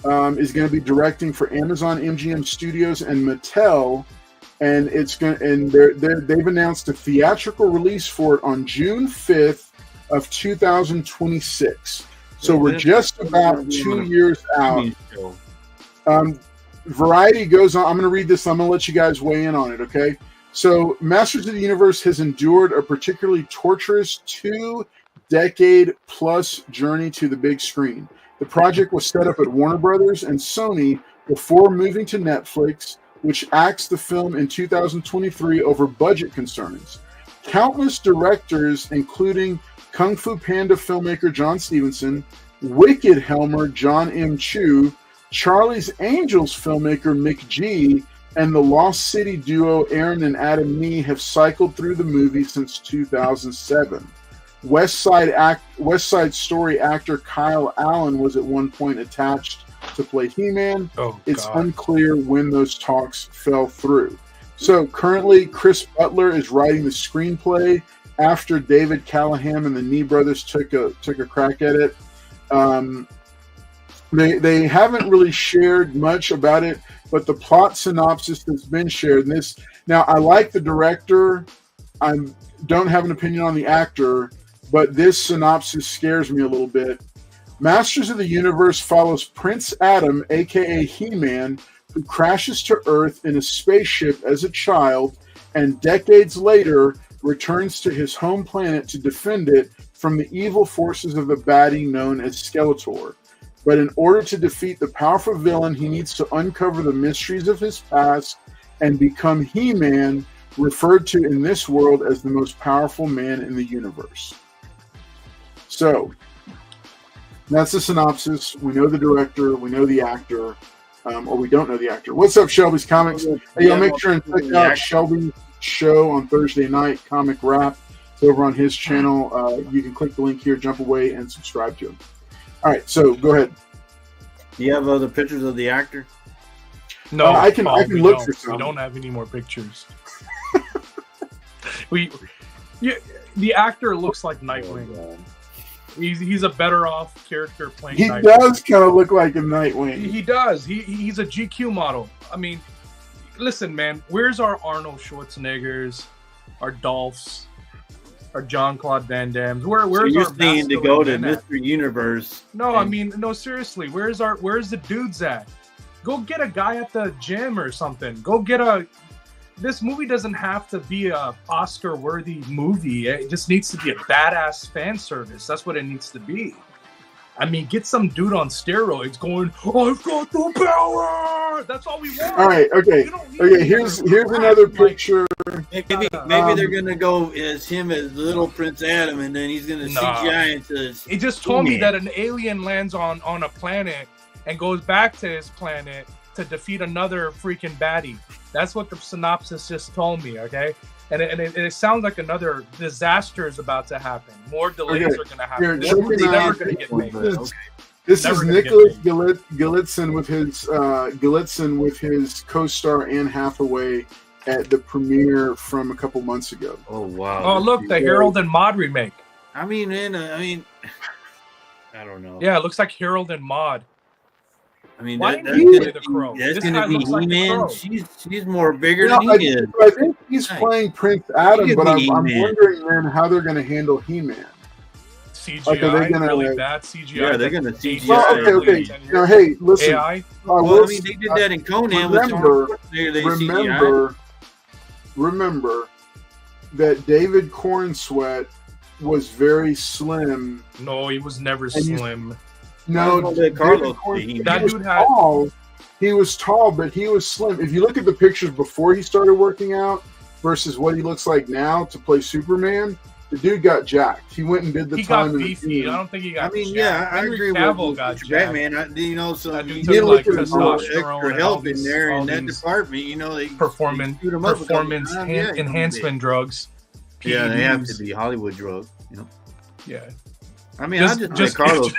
is going to be directing for Amazon MGM Studios and Mattel, and they've announced a theatrical release for it on June 5th of 2026. So we're just about 2 years out. Variety goes on. I'm going to read this. I'm going to let you guys weigh in on it, okay? So Masters of the Universe has endured a particularly torturous 2-decade-plus journey to the big screen. The project was set up at Warner Brothers and Sony before moving to Netflix, which axed the film in 2023 over budget concerns. Countless directors, including Kung Fu Panda filmmaker John Stevenson, Wicked Helmer John M. Chu, Charlie's Angels filmmaker Mick G, and the Lost City duo Aaron and Adam Nee have cycled through the movie since 2007. West Side Story actor Kyle Allen was at one point attached to play He-Man. It's unclear when those talks fell through. So currently, Chris Butler is writing the screenplay after David Callahan and the Nee brothers took a crack at it. They haven't really shared much about it, but the plot synopsis that's been shared. And this, now, I like the director. I don't have an opinion on the actor, but this synopsis scares me a little bit. Masters of the Universe follows Prince Adam, aka He-Man, who crashes to Earth in a spaceship as a child, and decades later returns to his home planet to defend it from the evil forces of the baddie known as Skeletor. But in order to defeat the powerful villain, he needs to uncover the mysteries of his past and become He-Man, referred to in this world as the most powerful man in the universe. So, that's the synopsis. We know the director, we know the actor, or we don't know the actor. What's up, Shelby's Comics? Hey, y'all make sure and check out Shelby's show on Thursday night, Comic Wrap. It's over on his channel. You can click the link here, jump away, and subscribe to him. All right, so go ahead. Do you have other pictures of the actor? No, I can look for some. We don't have any more pictures. The actor looks like Nightwing. He's a better off character playing. He Nightwing. does kind of look like a Nightwing. He does. He's a GQ model. I mean, listen, man. Where's our Arnold Schwarzeneggers, our Dolphs, our Jean-Claude Van Dammes? Where's so you're our saying to go to Mr. Universe? No, I mean, no, seriously. Where's the dudes at? Go get a guy at the gym or something. Go get a. This movie doesn't have to be a Oscar-worthy movie. It just needs to be a badass fan service. That's what it needs to be. I mean, get some dude on steroids going, I've got the power! That's all we want. All right, okay. Here's another picture. Maybe they're going to go as him as little Prince Adam, and then he's going to CGI into He just told me that an alien lands on a planet and goes back to his planet to defeat another freaking baddie. That's what the synopsis just told me. Okay, and it sounds like another disaster is about to happen. More delays are going to happen. They're never going to get made. This is Nicholas Galitzin with his co-star Anne Hathaway at the premiere from a couple months ago. Oh wow! Oh look, the Harold and Maude remake. I mean, I don't know. Yeah, it looks like Harold and Maude. I mean, Why that's didn't he play the Crow? That's This going guy to be looks like the He-Man. Crow. She's more bigger than he is. I think he's playing Prince Adam, He but could I'm be He-Man. wondering then how they're going to handle He-Man. CGI, Like, are they gonna, really bad CGI. Yeah, they're going to CGI. Well, okay. Now, hey, listen. AI. Well, I mean, they did that in Conan. Remember that David Cornsweet was very slim. No, he was never slim. No, Carlos. He was tall, but he was slim. If you look at the pictures before he started working out versus what he looks like now to play Superman, the dude got jacked. He went and did the time. He got beefy. I don't think he got. I mean, jacked. yeah, I agree with got Batman. You know, so that you dude took, like, extra help in there in that department. You know, they performance enhancement drugs. Yeah, they have to be Hollywood drugs. You know. Yeah. I mean, I just Carlos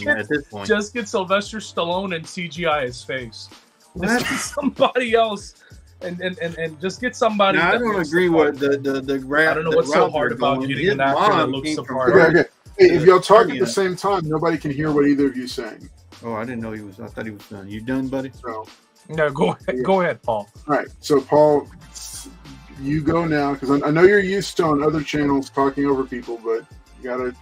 at this point. Just get Sylvester Stallone and CGI his face. Just get somebody else, and just get somebody. Now, I don't agree with the I don't know what's so hard about getting an actor that looks the part. Okay. Hey, if y'all talk at the same time, nobody can hear what either of you saying. Oh, I didn't know he was. I thought he was done. You done, buddy? No, go ahead. Go ahead, Paul. All right. So, Paul, you go now because I know you're used to on other channels talking over people, but you gotta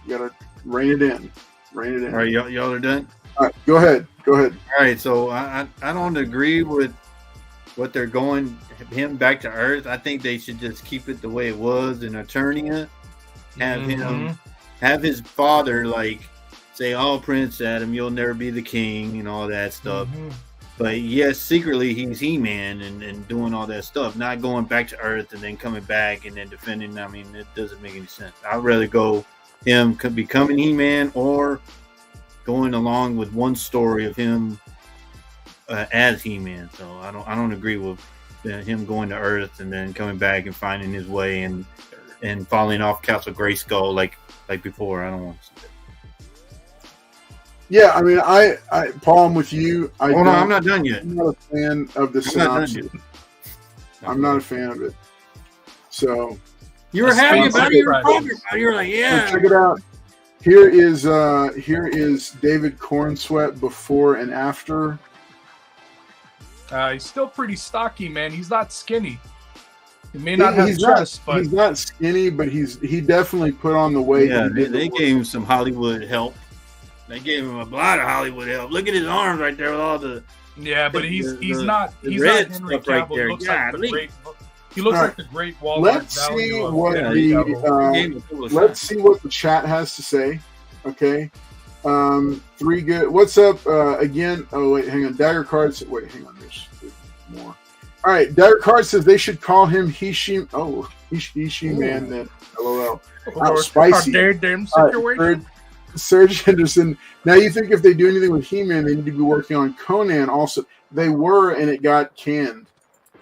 rein it in. All right, y'all are done. All right, go ahead. All right, so I don't agree with what they're going him back to Earth. I think they should just keep it the way it was in Eternia. Have his father say, "Oh, Prince Adam, you'll never be the king," and all that stuff. But yes, secretly he's He-Man and doing all that stuff, not going back to Earth and then coming back and then defending. I mean, it doesn't make any sense. I'd rather go him becoming He-Man or going along with one story of him as He-Man. So I don't agree with him going to Earth and then coming back and finding his way and falling off Castle Grayskull like before. I don't want to see that. Yeah, I mean, I Paul, I'm with you. I'm not done yet. I'm not a fan of the synopsis. I'm not a fan of it. So you were happy about it. You were like, yeah. So check it out. Here is David Cornsweet before and after. He's still pretty stocky, man. He's not skinny. He may not have chest, but he's not skinny, but he definitely put on the weight. Yeah, they gave him some Hollywood help. They gave him a lot of Hollywood help. Look at his arms right there with all the. Yeah, but he's not Henry Cavill. Right there. He looks like the great Walmart. Let's see what the chat has to say. Okay, 3 good. What's up again? Oh wait, hang on. Dagger Cards. Wait, hang on. There's more. All right, Dagger Card says they should call him He-She. Oh, He-She Man. Then LOL. Spicy. Serge Henderson. Now you think if they do anything with He-Man, they need to be working on Conan. Also, they were, and it got canned.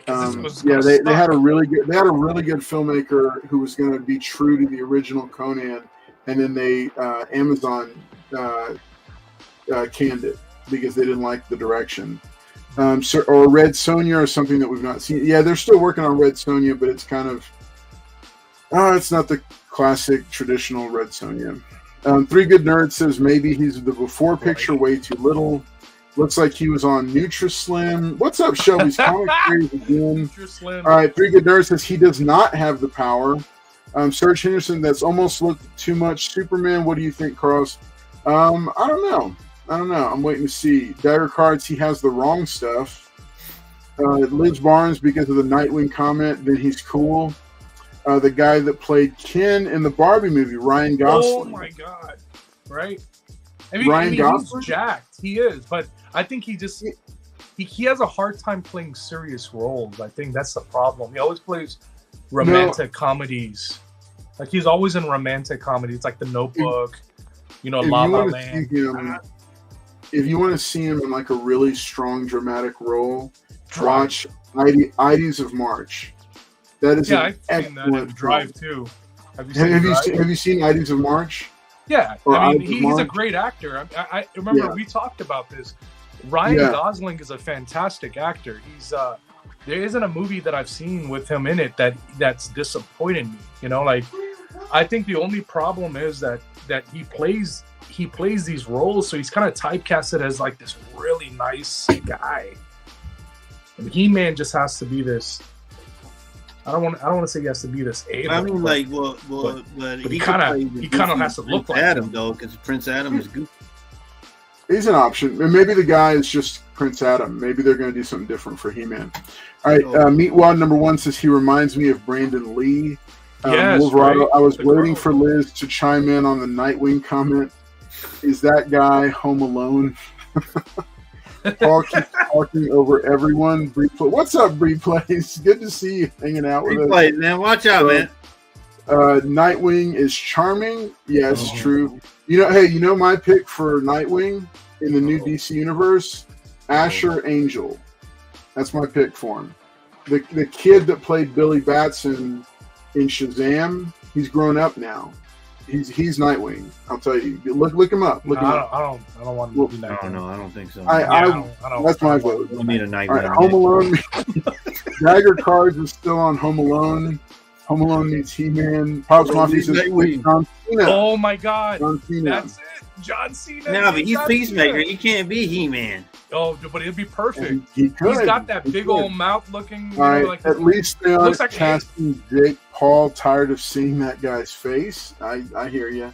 They had a really good filmmaker who was going to be true to the original Conan, and then they Amazon canned it because they didn't like the direction. Or Red Sonja or something that we've not seen. Yeah, they're still working on Red Sonja, but it's kind of it's not the classic traditional Red Sonja. 3 Good Nerd says maybe he's the before picture way too little. Looks like he was on Nutrislim. What's up, Shelby's Comic Series again? All right, 3 Good Nerd says he does not have the power. Serge Henderson, that's almost looked too much Superman. What do you think, Carlos? I don't know. I'm waiting to see. Dagger Cards, he has the wrong stuff. Liz Barnes, because of the Nightwing comment, then he's cool. The guy that played Ken in the Barbie movie, Ryan Gosling. Oh my God! Right? Ryan Gosling? He's jacked. He is, but I think he has a hard time playing serious roles. I think that's the problem. He always plays romantic comedies. Like he's always in romantic comedies, like The Notebook. La La Land. If you want to see him in like a really strong dramatic role, Watch Ides of March. That is I've an seen that in excellent Drive film. too. Have you seen Ides of March? Yeah, Or I mean, Ides of he's a March? great actor. I remember we talked about this. Ryan Gosling is a fantastic actor. He's there isn't a movie that I've seen with him in it that's disappointed me. You know, like I think the only problem is that he plays these roles, so he's kind of typecasted as like this really nice guy. And He-Man just has to be this. I don't want to say he has to be this I mean, but he kind of has to look like Adam him. though, because Prince Adam is goofy. He's an option. And maybe the guy is just Prince Adam. Maybe they're going to do something different for He-Man. All right, Meatwad #1 says he reminds me of Brandon Lee. Yes, Wolverado, right? I was The waiting girl. for Liz to chime in on the Nightwing comment. Is that guy home alone? Paul keeps talking over everyone. What's up, Bree Plays? Good to see you hanging out with us. Replay, man. Watch out, man. Nightwing is charming. Yes, true. You know my pick for Nightwing in the new DC universe? Asher Angel. That's my pick for him. The kid that played Billy Batson in Shazam, he's grown up now. He's Nightwing. I'll tell you. Look him up. Look him up. I don't want to be Nightwing. No, I don't think so. I don't. That's my vote. We need a night. All right, Home Alone. Dagger Cards is still on Home Alone. Home Alone meets He-Man. Pops Mafia says John Cena. Oh my God, John Cena. that's it. John Cena. No, but he's John Peacemaker. Cena. He can't be He-Man. Oh, but it'd be perfect. And he could. He's got that He big could. old mouth looking. All right, like at least they looks are like casting Jake Paul. Tired of seeing that guy's face. I hear you.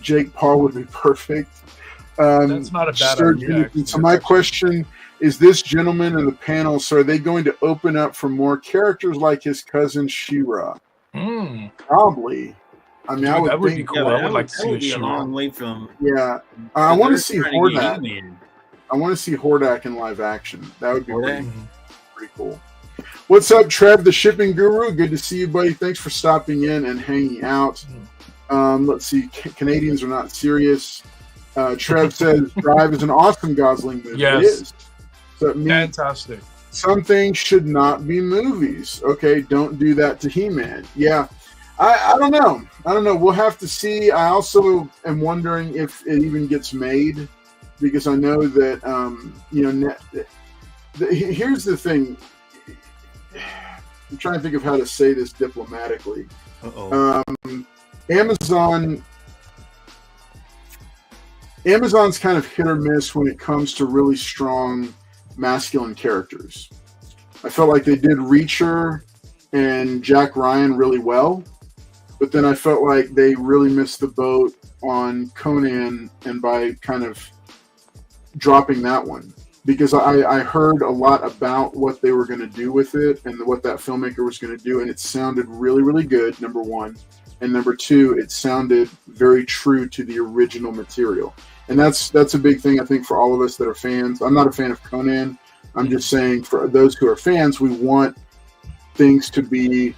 Jake Paul would be perfect. That's not a bad idea. Actually. So my question is: this gentleman in the panel, so are they going to open up for more characters like his cousin She-Ra? Probably. I mean, That would be cool. Yeah, I would like to see a a She-Ra. long way from. Yeah, I want to see They're trying to get Hordak. He-Man. I want to see Hordak in live action. That would be Hordak? pretty cool. What's up, Trev, the shipping guru? Good to see you, buddy. Thanks for stopping in and hanging out. Let's see. Canadians are not serious. Trev says Drive is an awesome Gosling movie. Yes. It is. So it means Fantastic. some things should not be movies. Okay, don't do that to He-Man. Yeah. I don't know. We'll have to see. I also am wondering if it even gets made, because I know that here's the thing. I'm trying to think of how to say this diplomatically. Amazon's kind of hit or miss when it comes to really strong masculine characters. I felt like they did Reacher and Jack Ryan really well, but then I felt like they really missed the boat on Conan, and by kind of dropping that one, because I heard a lot about what they were going to do with it and what that filmmaker was going to do, and it sounded really, really good, number one. And number two, it sounded very true to the original material. And that's a big thing, I think, for all of us that are fans. I'm not a fan of Conan. I'm just saying, for those who are fans, we want things to be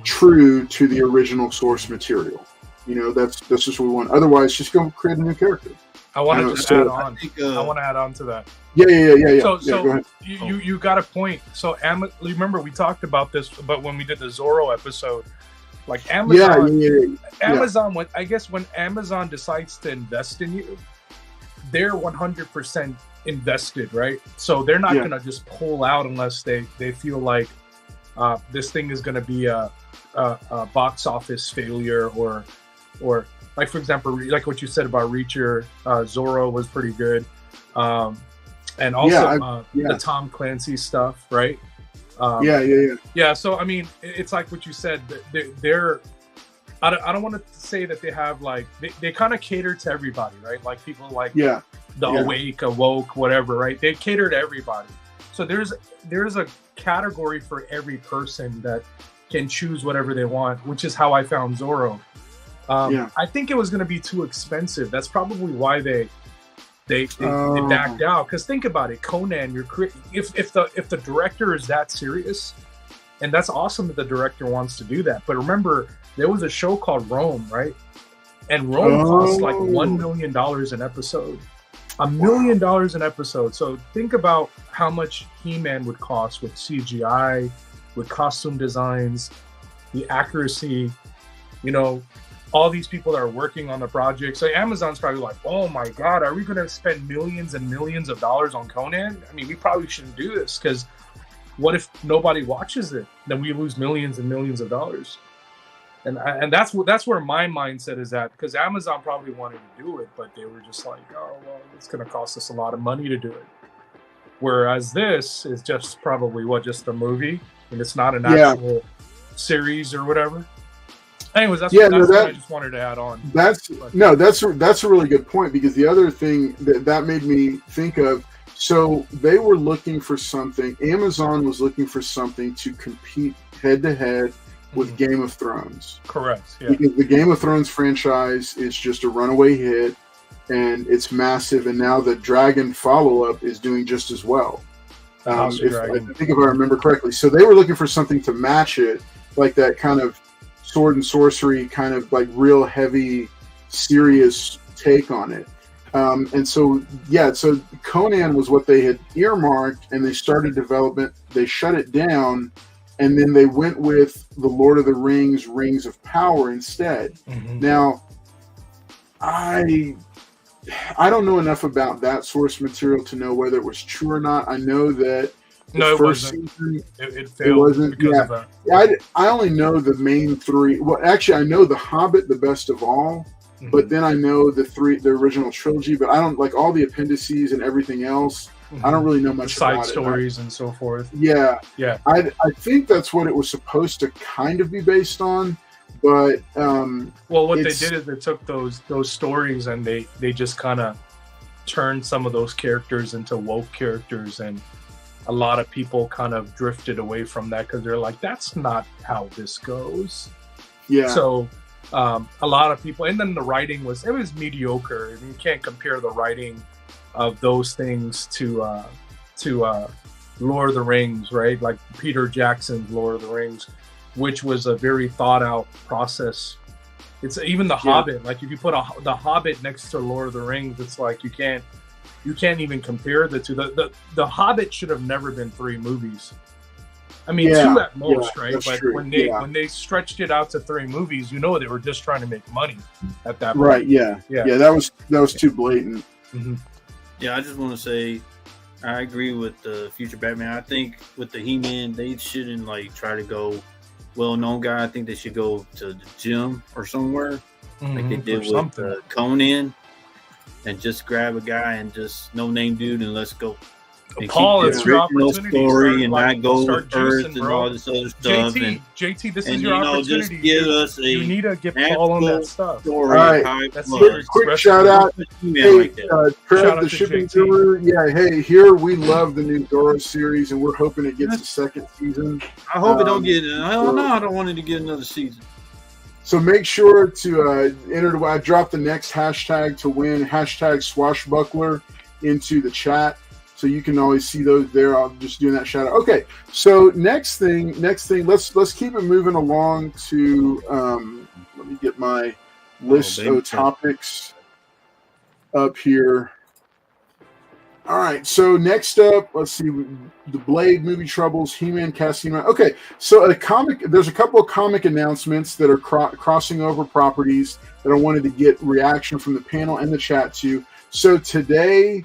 true to the original source material. That's just what we want. Otherwise, just go create a new character. I want to just add on. I want to add on to that. Yeah. So go ahead. you got a point. So remember we talked about this, but when we did the Zorro episode, like Amazon, Amazon. When Amazon decides to invest in you, they're 100% invested, right? So they're not gonna just pull out unless they feel like this thing is gonna be a box office failure, or like, for example, like what you said about Reacher, Zorro was pretty good, and also the Tom Clancy stuff, right? Yeah. So I mean, it's like what you said. They're I don't want to say that they have like they kind of cater to everybody, right? Like people like the awoke, whatever, right? They cater to everybody. So there's a category for every person that can choose whatever they want, which is how I found Zorro. I think it was going to be too expensive. That's probably why they backed out. Because think about it, Conan. If the director is that serious, and that's awesome that the director wants to do that. But remember, there was a show called Rome, right? And Rome cost like $1 million an episode. $1 million an episode. So think about how much He-Man would cost with CGI, with costume designs, the accuracy, you know, all these people that are working on the project. So Amazon's probably like, oh my God, are we going to spend millions and millions of dollars on Conan? I mean, we probably shouldn't do this, because what if nobody watches it? Then we lose millions and millions of dollars. And that's where my mindset is at, because Amazon probably wanted to do it, but they were just like, oh, well, it's going to cost us a lot of money to do it. Whereas this is just probably just a movie, and it's not an actual series or whatever. Anyways, that's what I just wanted to add on. That's a really good point, because the other thing that made me think of, so they were looking for something. Amazon was looking for something to compete head to head with Game of Thrones. Correct. Yeah. Because the Game of Thrones franchise is just a runaway hit, and it's massive. And now the Dragon follow-up is doing just as well. I think if I remember correctly. So they were looking for something to match it, like that kind of sword and sorcery, kind of like real heavy, serious take on it. And so Conan was what they had earmarked, and they started development. They shut it down, and then they went with the Lord of the Rings, Rings of Power instead. Mm-hmm. Now, I don't know enough about that source material to know whether it was true or not. I know that the first season it failed because of that. I only know the main three. Well, actually, I know The Hobbit, the best of all. Mm-hmm. But then I know the original trilogy, but I don't like all the appendices and everything else. Mm-hmm. I don't really know much about side stories and so forth. Yeah. I think that's what it was supposed to kind of be based on, but what they did is they took those stories and they just kind of turned some of those characters into woke characters, and a lot of people kind of drifted away from that because they're like, that's not how this goes. Yeah. So. A lot of people, and then the writing was mediocre. I mean, you can't compare the writing of those things to Lord of the Rings, right? Like Peter Jackson's Lord of the Rings, which was a very thought out process. It's even the Hobbit. Like if you put the Hobbit next to Lord of the Rings, it's like you can't even compare the two. The Hobbit should have never been 3 movies. I mean, 2 at most, right? But true. when they stretched it out to 3 movies, they were just trying to make money at that point. Right? Yeah. That was too blatant. Mm-hmm. Yeah, I just want to say I agree with the future Batman. I think with the He-Man, they shouldn't try to go well-known guy. I think they should go to the gym or somewhere, like they did with Conan, and just grab a guy and just no-name dude and let's go. Paul, it's your opportunity. Story and not go with Earth and all this other stuff. JT, this is your opportunity. Just give us you need to get Paul on that stuff. All right, quick shout out. Hey, Trev, the shipping guru. Yeah, hey, here we love the new Dora series, and we're hoping it gets a second season. I hope it don't get. I don't know. I don't want it to get another season. So make sure to enter. I dropped the next hashtag to win #swashbuckler into the chat. So you can always see those there. I'll just do that shout out. Okay, so next thing. Let's keep it moving along to. Let me get my list of topics up here. All right, so next up, let's see, the Blade movie troubles, He-Man casting. Okay, so there's a couple of comic announcements that are crossing over properties that I wanted to get reaction from the panel and the chat to. So today.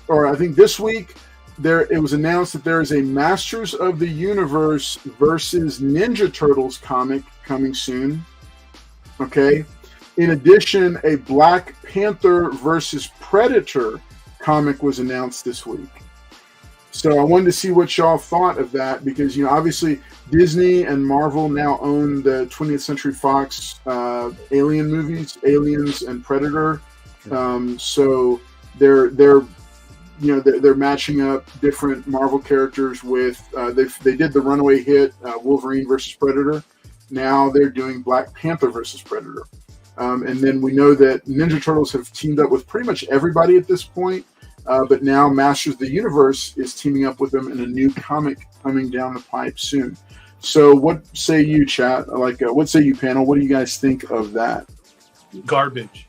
Or I think this week, it was announced that there is a Masters of the Universe versus Ninja Turtles comic coming soon. Okay. In addition, a Black Panther versus Predator comic was announced this week. So I wanted to see what y'all thought of that, because obviously Disney and Marvel now own the 20th Century Fox Alien movies, Aliens and Predator. So they're matching up different Marvel characters with they did the runaway hit Wolverine versus Predator. Now they're doing Black Panther versus Predator, and then we know that Ninja Turtles have teamed up with pretty much everybody at this point. But now Masters of the Universe is teaming up with them in a new comic coming down the pipe soon. So what say you, chat? What say you, panel? What do you guys think of that? Garbage.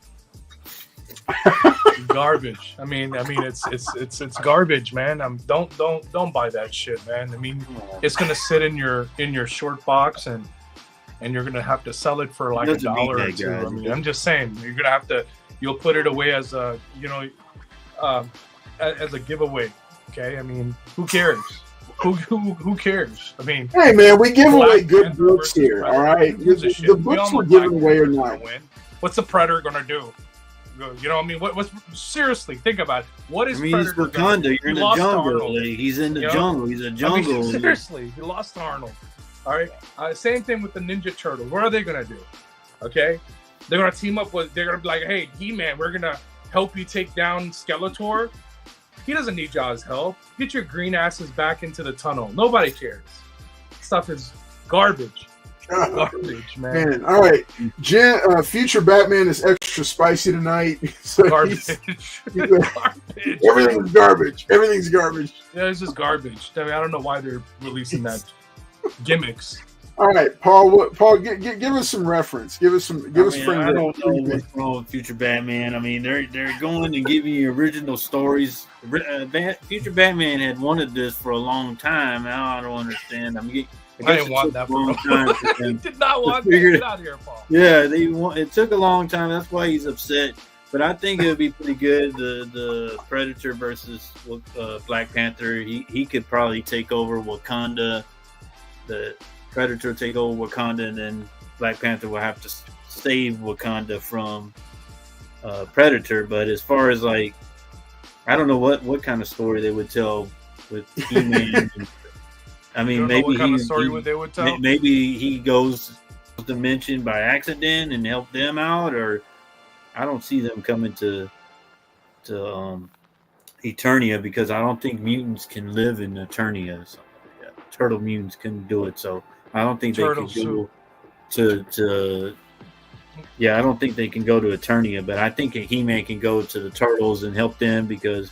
garbage. I mean, it's garbage, man. Don't buy that shit, man. I mean, it's gonna sit in your short box, and you're gonna have to sell it for like $1 or $2. I mean, I'm just saying, you're gonna have to. You'll put it away as a, as a giveaway. Okay, I mean, who cares? Who cares? I mean, hey man, we give away good books here. All right, the books we're giving away are not. What's the Predator gonna do? You know, what I mean, what's seriously? Think about it. What is Predator? He's Wakanda. You're in the jungle. He's in the jungle. He's a jungle. I mean, seriously, he lost Arnold. All right. Same thing with the Ninja Turtles. What are they gonna do? Okay, they're gonna team up with. They're gonna be like, hey, He-Man, we're gonna help you take down Skeletor. He doesn't need y'all's help. Get your green asses back into the tunnel. Nobody cares. Stuff is garbage. Garbage, man. All right. Future Batman is extra spicy tonight. So garbage. Garbage. Everything's garbage. Everything's garbage. Yeah, it's just garbage. I mean, I don't know why they're releasing that gimmicks. All right, Paul. Paul, give us some reference. Give us. I don't know what's wrong with Future Batman. I mean, they're going and giving you original stories. Future Batman had wanted this for a long time. Now I don't understand. I mean, I didn't want that for a long time. He did not want that. Get out of here, Paul. Yeah, it took a long time. That's why he's upset. But I think it would be pretty good. The Predator versus Black Panther. He could probably take over Wakanda. The Predator take over Wakanda, and then Black Panther will have to save Wakanda from Predator. But as far as like, I don't know what kind of story they would tell with He-Man. I mean, maybe what kind of story they would tell. Maybe he goes to dimension by accident and help them out, or I don't see them coming to Eternia, because I don't think mutants can live in Eternia. So, yeah, turtle mutants couldn't do it, so I don't think they can go to. Yeah, I don't think they can go to Eternia, but I think He-Man can go to the turtles and help them, because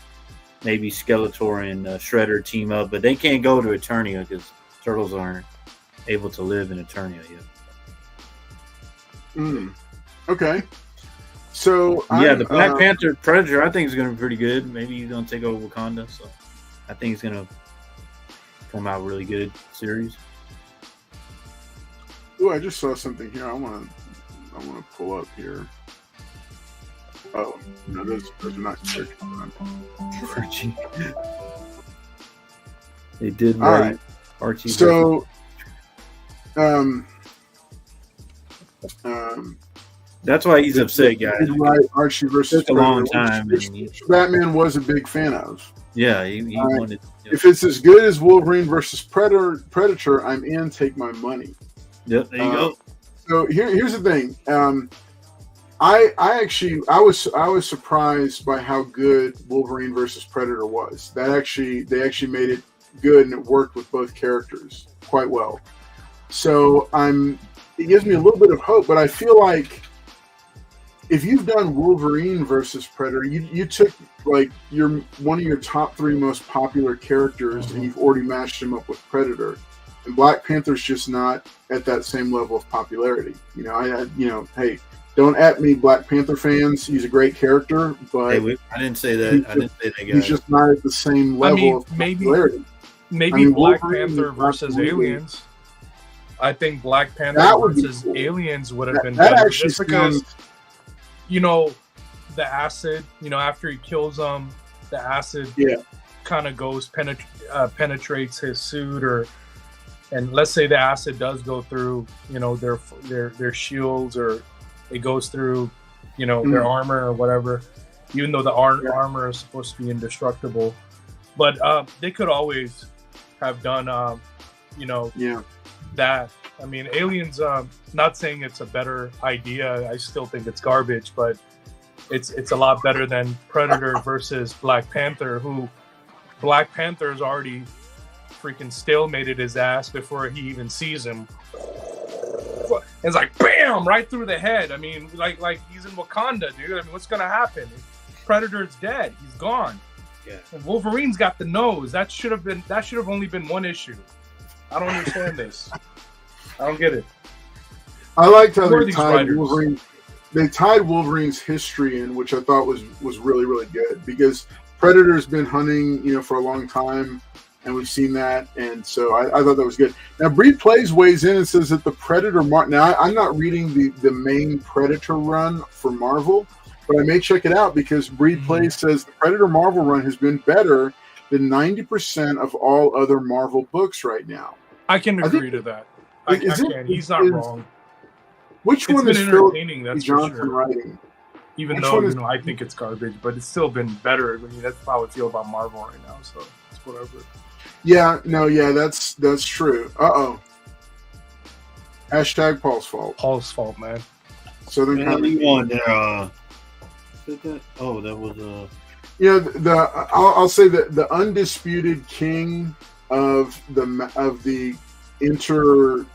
maybe Skeletor and Shredder team up, but they can't go to Eternia because turtles aren't able to live in Eternia yet. Okay. So the Black Panther Predator, I think is going to be pretty good. Maybe he's going to take over Wakanda, so I think it's going to come out really good series. Oh, I just saw something here. I want to pull up here. Oh no, those are not Archie. They did right. All right. Archie. So, that's why he's upset, guys. Right, Archie versus took a long time. Batman was a big fan of. Yeah, he wanted. If it's as good as Wolverine versus Predator, I'm in. Take my money. Yep, there you go. So here's the thing. I was surprised by how good Wolverine versus Predator was. They actually made it good, and it worked with both characters quite well. So it gives me a little bit of hope, but I feel like if you've done Wolverine versus Predator, you took like one of your top 3 most popular characters, and you've already matched him up with Predator. And Black Panther's just not at that same level of popularity. Hey, don't at me, Black Panther fans. He's a great character, but I didn't say that. I didn't say that, guys. He's just not at the same level of popularity. Maybe Black Panther versus Aliens. I think Black Panther versus Aliens would have been better, just because, the acid. After he kills them, the acid kind of goes penetrates his suit, and let's say the acid does go through, their shields, or it goes through, their armor or whatever, even though the armor is supposed to be indestructible. But they could always have done, that. I mean, Aliens, not saying it's a better idea. I still think it's garbage, but it's a lot better than Predator versus Black Panther, who Black Panther's already freaking stalemated his ass before he even sees him. It's like bam, right through the head. I mean, like he's in Wakanda, dude. I mean, what's gonna happen? Predator's dead. He's gone. Yeah. And Wolverine's got the nose. That should have only been one issue. I don't understand this. I don't get it. I liked how they tied Wolverine. they tied Wolverine's history in, which I thought was really, really good, because Predator's been hunting, for a long time, and we've seen that, and so I thought that was good. Now, Breed Plays weighs in and says that the Predator... Now, I'm not reading the main Predator run for Marvel, but I may check it out, because Breed Plays says the Predator Marvel run has been better than 90% of all other Marvel books right now. I can agree to that. I can. He's not wrong. Which one is entertaining? That's Johnson for sure. writing? Even though I think it's garbage, but it's still been better. I mean, that's how I feel about Marvel right now. So it's whatever. Yeah, that's true. Hashtag Paul's fault. Paul's fault, man. Southern that was I'll say that the undisputed king of the inter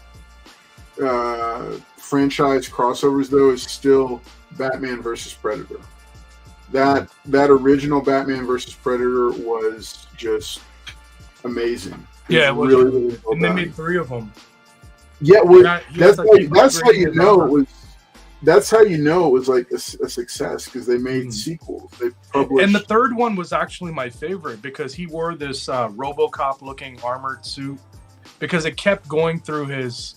franchise crossovers, though, is still Batman versus Predator. That original Batman versus Predator was just amazing. It was really, really well and done. They made 3 of them. Yeah, that's how you know it was. That's how you know it was like a success, because they made sequels. They published, and the third one was actually my favorite, because he wore this RoboCop-looking armored suit, because it kept going through his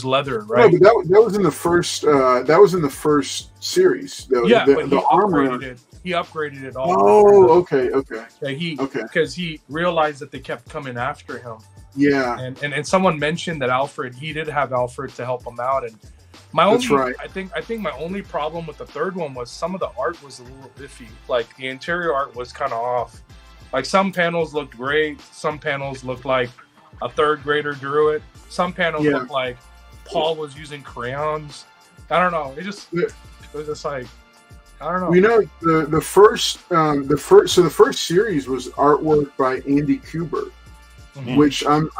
leather, right? No, but that was in the first. That was in the first series. Though. Yeah, the but he armor. upgraded it. He upgraded it all. Oh, okay. Yeah, because he realized that they kept coming after him. Yeah, and someone mentioned that he did have Alfred to help him out, and that's right. I think my only problem with the third one was some of the art was a little iffy. Like the interior art was kind of off. Like some panels looked great, some panels looked like a third grader drew it. Some panels looked like Paul was using crayons. I don't know. It was just like, I don't know. The first series was artwork by Andy Kubert, which I'm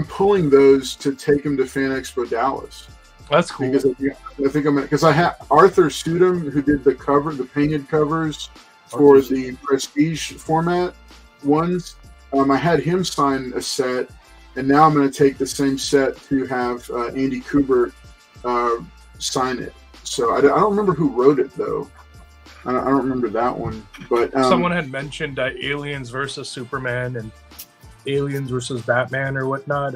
pulling those to take him to Fan Expo Dallas. That's cool. Because I have Arthur Sudum, who did the painted covers for the Prestige format ones. I had him sign a set, and now I'm going to take the same set to have Andy Kubert sign it. So I don't remember who wrote it, though. I don't remember that one. But someone had mentioned Aliens versus Superman and Aliens versus Batman or whatnot.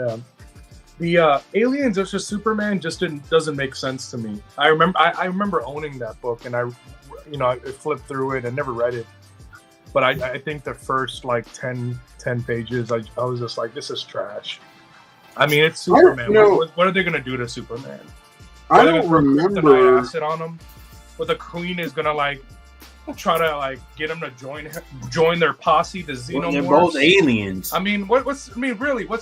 The Aliens versus Superman just doesn't make sense to me. I remember owning that book, and I flipped through it and never read it. But I think the first 10 pages, I was just like, this is trash. I mean, it's Superman. What are they going to do to Superman? I don't remember. Acid on him, but the Queen is going to try to get him to join their posse, the Xenomorphs. Well, they're both aliens. I mean, what's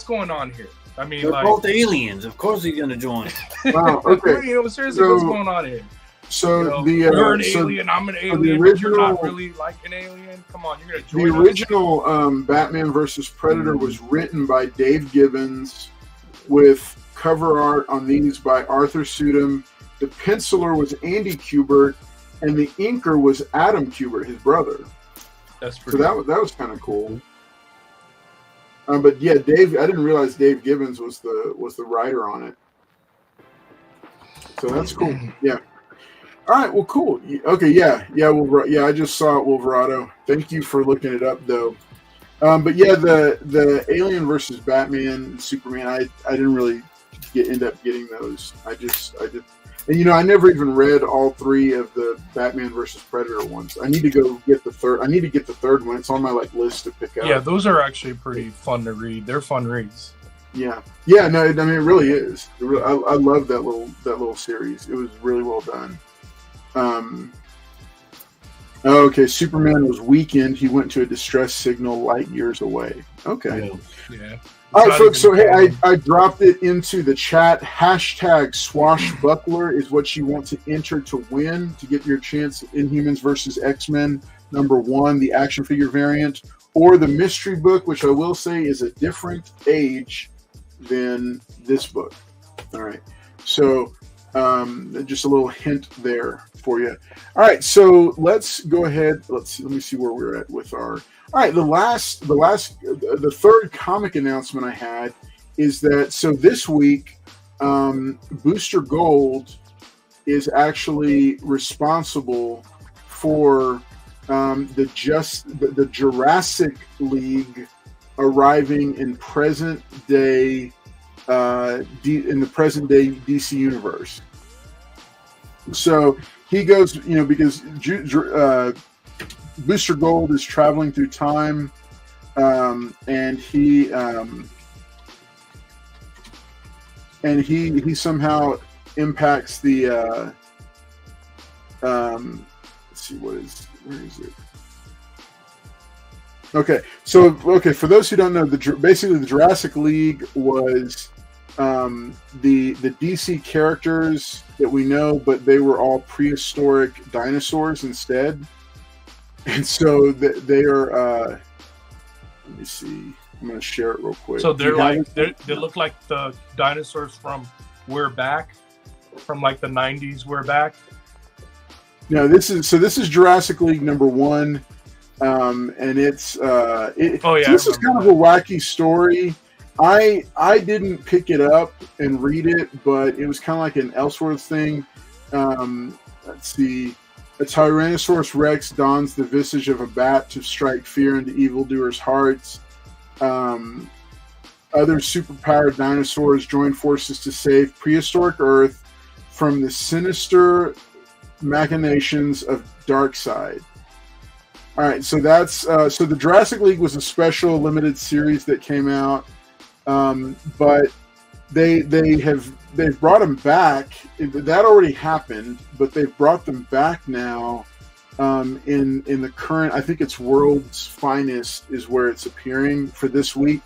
going on here? I mean, they're both aliens. Of course, he's going to join. Wow. Okay. Seriously, what's going on here? So you're an alien. I'm an alien. But you're not really like an alien. Come on, you're gonna join the original Batman versus Predator was written by Dave Gibbons, with cover art on these by Arthur Sudum. The penciler was Andy Kubert, and the inker was Adam Kubert, his brother. That's pretty. So that was kind of cool. But yeah, Dave. I didn't realize Dave Gibbons was the writer on it. So that's cool. Yeah. All right, well, cool. Okay, yeah, I just saw it, Wolverado. Thank you for looking it up, though. But yeah, the Alien versus Batman and Superman, I didn't really end up getting those. I did, and I never even read all 3 of the Batman versus Predator ones. I need to go get the third. I need to get the third one. It's on my list to pick up. Yeah, those are actually pretty fun to read. They're fun reads. Yeah. No, I mean it really is. I love that little series. It was really well done. Okay, Superman was weakened. He went to a distress signal light years away. Okay. Yeah. All right, folks. So, hey, I dropped it into the chat. Hashtag swashbuckler is what you want to enter to win, to get your chance at Inhumans versus X-Men #1, the action figure variant, or the mystery book, which I will say is a different age than this book. All right. So, just a little hint there for you. All right, so let's go ahead. Let me see where we're at with our. All right, the third comic announcement I had is that this week, Booster Gold is actually responsible for the Jurassic League arriving in present day in the present day DC universe. So he goes, because Booster Gold is traveling through time, and he somehow impacts the let's see, where is it? Okay, for those who don't know, basically the Jurassic League was the DC characters that we know, but they were all prehistoric dinosaurs instead. And so they are. Let me see. I'm going to share it real quick. So they're they look like the dinosaurs from We're Back, from like the 90s. We're Back. No, this is Jurassic League #1, and it's so this is kind of a wacky story. I didn't pick it up and read it, but it was kind of like an Elseworlds thing. Let's see. A Tyrannosaurus Rex dons the visage of a bat to strike fear into evildoers' hearts. Other superpowered dinosaurs join forces to save prehistoric Earth from the sinister machinations of Darkseid. All right, so that's so the Jurassic League was a special limited series that came out, but they've brought them back. That already happened, but they've brought them back now. In the current, I think it's World's Finest is where it's appearing for this week.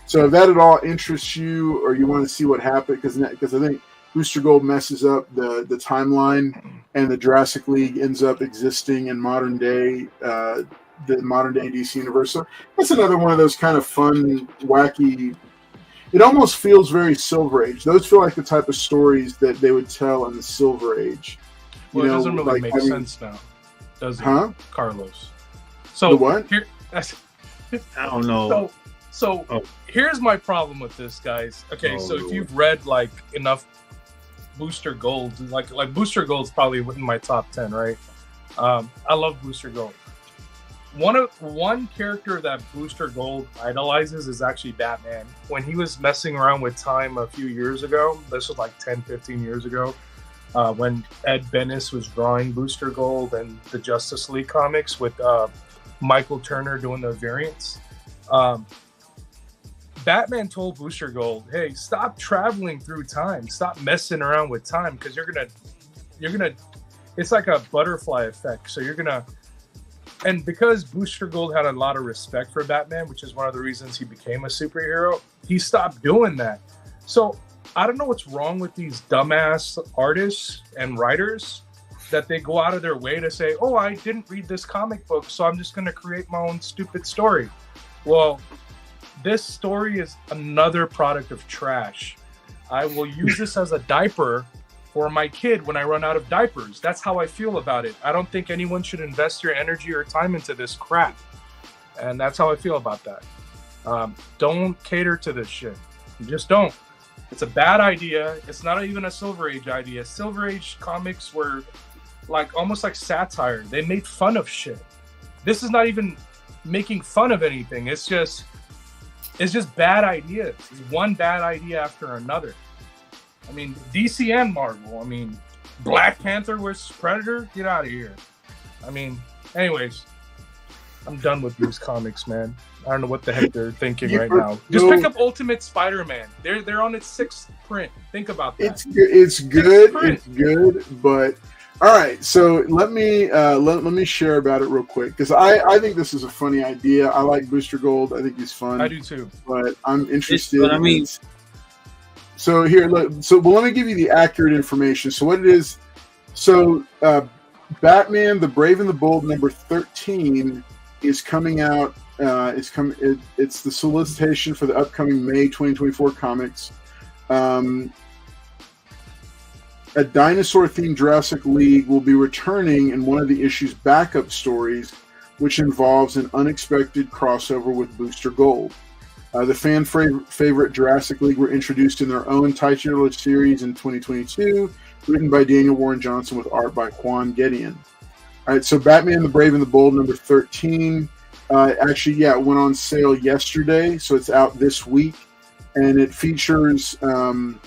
So if that at all interests you, or you want to see what happened, because I think Booster Gold messes up the timeline, and the Jurassic League ends up existing in modern day, the modern day DC universe. So that's another one of those kind of fun, wacky. It almost feels very Silver Age. Those feel like the type of stories that they would tell in the Silver Age. Well, it doesn't really make sense now, does it, Carlos? So the what? Here, I don't know. So here's my problem with this, guys. Okay, so if you've read like enough Booster Gold, like Booster Gold's probably in my top 10, right? I love Booster Gold. One character that Booster Gold idolizes is actually Batman. When he was messing around with time a few years ago, this was like 10, 15 years ago, when Ed Bennis was drawing Booster Gold and the Justice League comics with Michael Turner doing the variants. Batman told Booster Gold, "Hey, stop traveling through time. Stop messing around with time, because you're gonna. It's like a butterfly effect. So you're gonna." And because Booster Gold had a lot of respect for Batman, which is one of the reasons he became a superhero, he stopped doing that. So I don't know what's wrong with these dumbass artists and writers that they go out of their way to say, "Oh, I didn't read this comic book, so I'm just going to create my own stupid story." Well, this story is another product of trash. I will use this as a diaper for my kid when I run out of diapers. That's how I feel about it. I don't think anyone should invest your energy or time into this crap. And that's how I feel about that. Don't cater to this shit. You just don't. It's a bad idea. It's not even a Silver Age idea. Silver Age comics were like almost like satire. They made fun of shit. This is not even making fun of anything. It's just bad ideas. It's one bad idea after another. I mean, DC and Marvel. I mean, Black Panther versus Predator? Get out of here. I mean, anyways, I'm done with these comics, man. I don't know what the heck they're thinking right now. Just pick up Ultimate Spider-Man. They're on its 6th print. Think about that. It's good. It's good, but all right. So let me share about it real quick, because I think this is a funny idea. I like Booster Gold. I think he's fun. I do too. But I'm interested. So here, let me give you the accurate information. So what it is, Batman, the Brave and the Bold #13 is coming out. It's the solicitation for the upcoming May 2024 comics. A dinosaur-themed Jurassic League will be returning in one of the issue's backup stories, which involves an unexpected crossover with Booster Gold. The fan favorite Jurassic League were introduced in their own titular series in 2022, written by Daniel Warren Johnson with art by Juan Gedeon. All right, so Batman the Brave and the Bold number 13. Actually, it went on sale yesterday, so it's out this week. And it features 5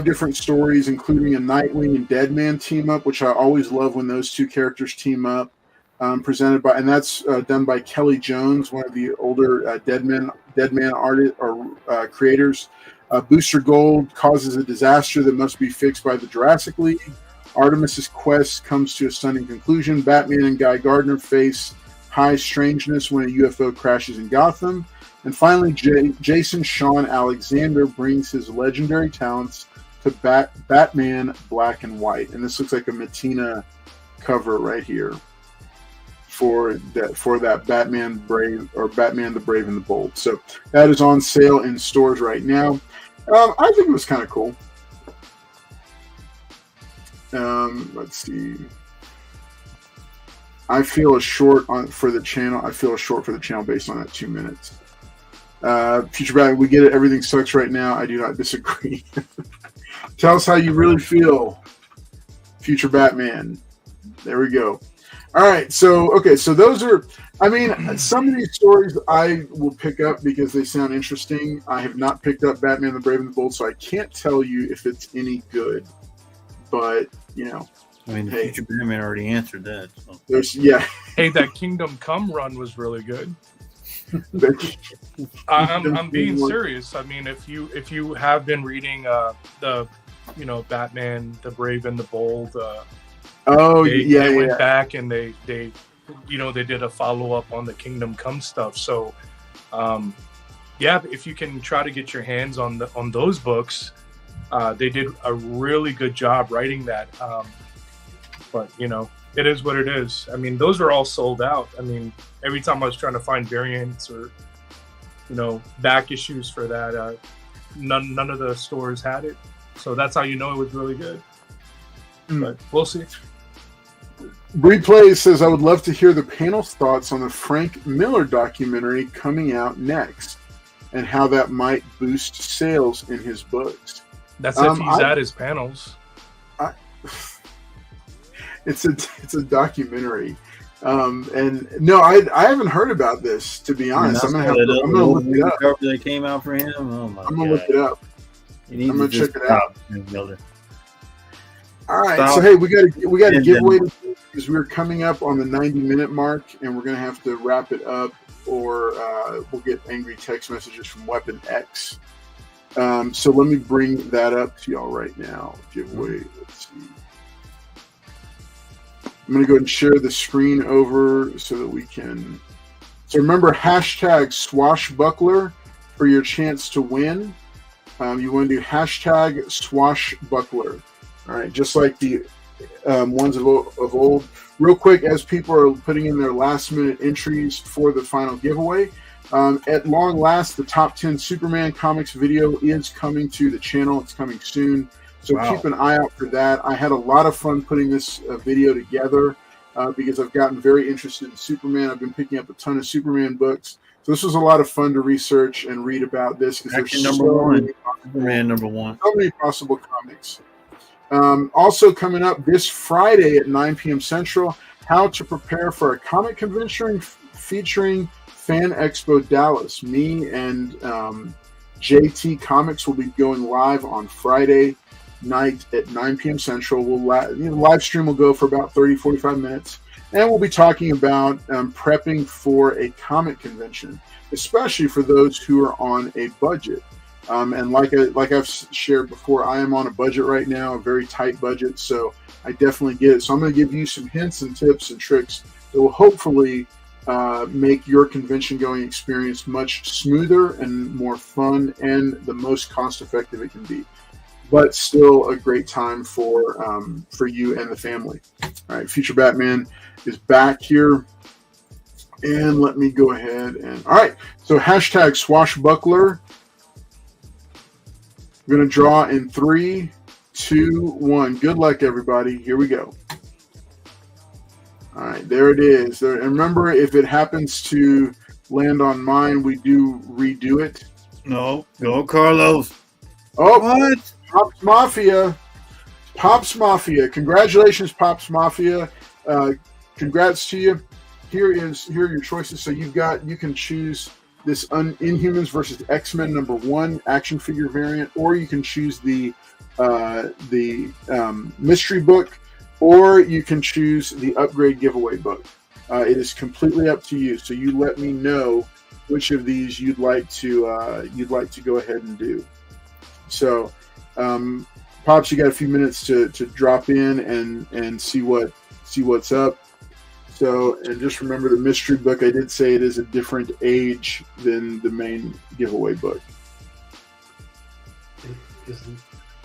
different stories, including a Nightwing and Deadman team up, which I always love when those two characters team up. Presented by, and that's done by Kelly Jones, one of the older Deadman artists or creators. Booster Gold causes a disaster that must be fixed by the Jurassic League. Artemis's quest comes to a stunning conclusion. Batman and Guy Gardner face high strangeness when a UFO crashes in Gotham. And finally, Jason Sean Alexander brings his legendary talents to Batman Black and White. And this looks like a Matina cover right here for that Batman Brave or Batman the Brave and the Bold. So that is on sale in stores right now. I think it was kind of cool. Let's see. I feel a short for the channel. Based on that 2 minutes. Future Batman, we get it. Everything sucks right now. I do not disagree. Tell us how you really feel, Future Batman. There we go. All right. So those are, some of these stories I will pick up because they sound interesting. I have not picked up Batman the Brave and the Bold, so I can't tell you if it's any good. But, the Future Batman already answered that. So. Hey, that Kingdom Come run was really good. I'm being serious. If you have been reading the Batman the Brave and the Bold, they went back and they did a follow up on the Kingdom Come stuff. So if you can try to get your hands on those books, they did a really good job writing that. But it is what it is. Those are all sold out. Every time I was trying to find variants or, back issues for that, none of the stores had it. So that's how you know it was really good. But we'll see. Replay says, I would love to hear the panel's thoughts on the Frank Miller documentary coming out next and how that might boost sales in his books. That's if he's at his panels. It's a documentary. And no, I haven't heard about this, to be honest. I'm gonna look it up. That came out for him. Oh my I'm gonna look it up. I'm gonna check it out. Miller. All right, so hey, we got a giveaway because we're coming up on the 90-minute mark, and we're gonna have to wrap it up, or we'll get angry text messages from Weapon X. So let me bring that up to y'all right now. Giveaway. Let's see. I'm going to go ahead and share the screen over so that we can. So remember, hashtag swashbuckler for your chance to win. You want to do hashtag swashbuckler. All right, just like the ones of old. Real quick, as people are putting in their last-minute entries for the final giveaway, at long last, the top 10 Superman comics video is coming to the channel. It's coming soon. So keep an eye out for that. I had a lot of fun putting this video together because I've gotten very interested in Superman. I've been picking up a ton of Superman books. So this was a lot of fun to research and read about this because there's Superman number one. So many possible comics. Also coming up this Friday at 9 p.m. Central, how to prepare for a comic convention featuring Fan Expo Dallas. Me and JT Comics will be going live on Friday night at 9 p.m. Central. Live stream will go for about 30-45 minutes, and we'll be talking about prepping for a comic convention, especially for those who are on a budget. And like I've shared before, I am on a budget right now, a very tight budget, so I definitely get it. So I'm going to give you some hints and tips and tricks that will hopefully make your convention going experience much smoother and more fun and the most cost-effective it can be, but still a great time for you and the family. All right, Future Batman is back here. And let me go ahead and... All right, so hashtag swashbuckler. We're going to draw in 3, 2, 1. Good luck, everybody. Here we go. All right, there it is. And remember, if it happens to land on mine, we do redo it. No, go Carlos. Oh, What? Pops Mafia. Pops Mafia. Congratulations, Pops Mafia. Congrats to you. Here are your choices. So you can choose this Inhumans versus X-Men #1 action figure variant, or you can choose the mystery book, or you can choose the upgrade giveaway book. It is completely up to you. So you let me know which of these you'd like to go ahead and do. So, Pops, you got a few minutes to drop in and see what's up. So, and just remember the mystery book, I did say it is a different age than the main giveaway book.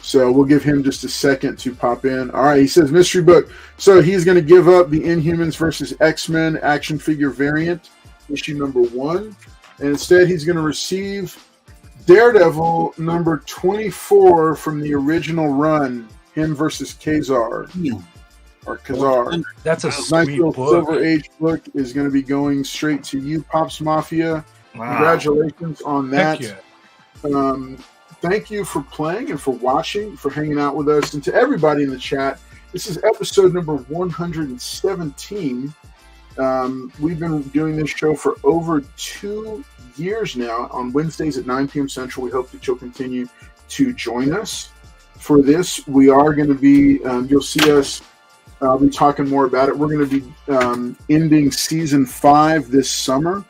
So we'll give him just a second to pop in. All right, he says mystery book. So he's going to give up the Inhumans versus X-Men action figure variant, issue #1. And instead he's going to receive Daredevil #24 from the original run, him versus Kazar. Or Kazar. That's a Nice sweet little book. Silver Age book is going to be going straight to you, Pops Mafia. Wow. Congratulations on that. Heck yeah. Thank you for playing and for watching, for hanging out with us. And to everybody in the chat, this is episode number 117. We've been doing this show for over 2 years now on Wednesdays at 9 p.m. Central. We hope that you'll continue to join us for this. We are going to be, you'll see us, I'll be talking more about it. We're going to be ending season 5 this summer,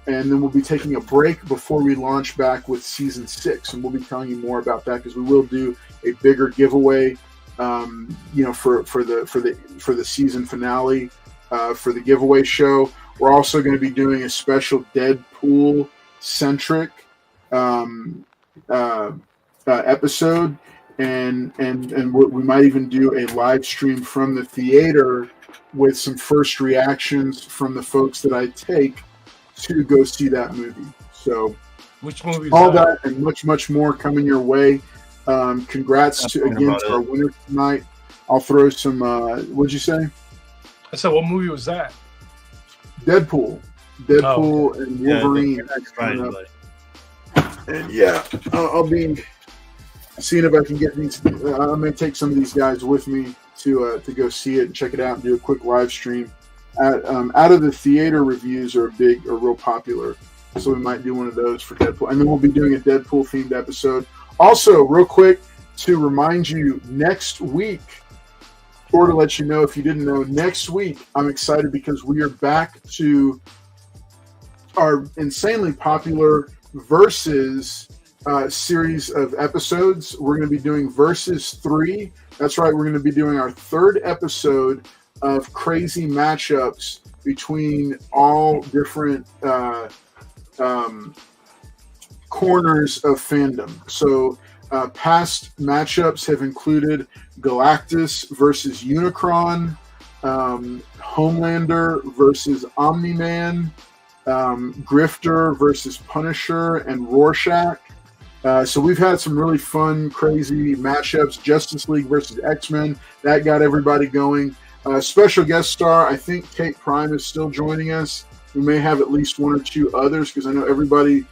and then we'll be taking a break before we launch back with season 6, and we'll be telling you more about that because we will do a bigger giveaway, for the season finale, for the giveaway show. We're also going to be doing a special Deadpool centric episode. And we might even do a live stream from the theater with some first reactions from the folks that I take to go see that movie. So, Which movie is all that and much more coming your way. Congrats to our winner tonight. I'll throw some. What'd you say? I said, what movie was that? Deadpool and Wolverine. And yeah, I'll be seeing if I can get these. I'm going to take some of these guys with me to go see it and check it out and do a quick live stream. Out of the theater reviews are real popular, so we might do one of those for Deadpool, and then we'll be doing a Deadpool themed episode. Also, real quick to remind you, next week, or to let you know if you didn't know, next week I'm excited because we are back to our insanely popular Versus series of episodes. We're going to be doing Versus 3. That's right, we're going to be doing our 3rd episode of crazy matchups between all different corners of fandom. So past matchups have included Galactus versus Unicron, Homelander versus Omni-Man, Grifter versus Punisher, and Rorschach. So we've had some really fun, crazy matchups. Justice League versus X-Men. That got everybody going. Special guest star, I think Kate Prime is still joining us. We may have at least 1 or 2 others because I know everybody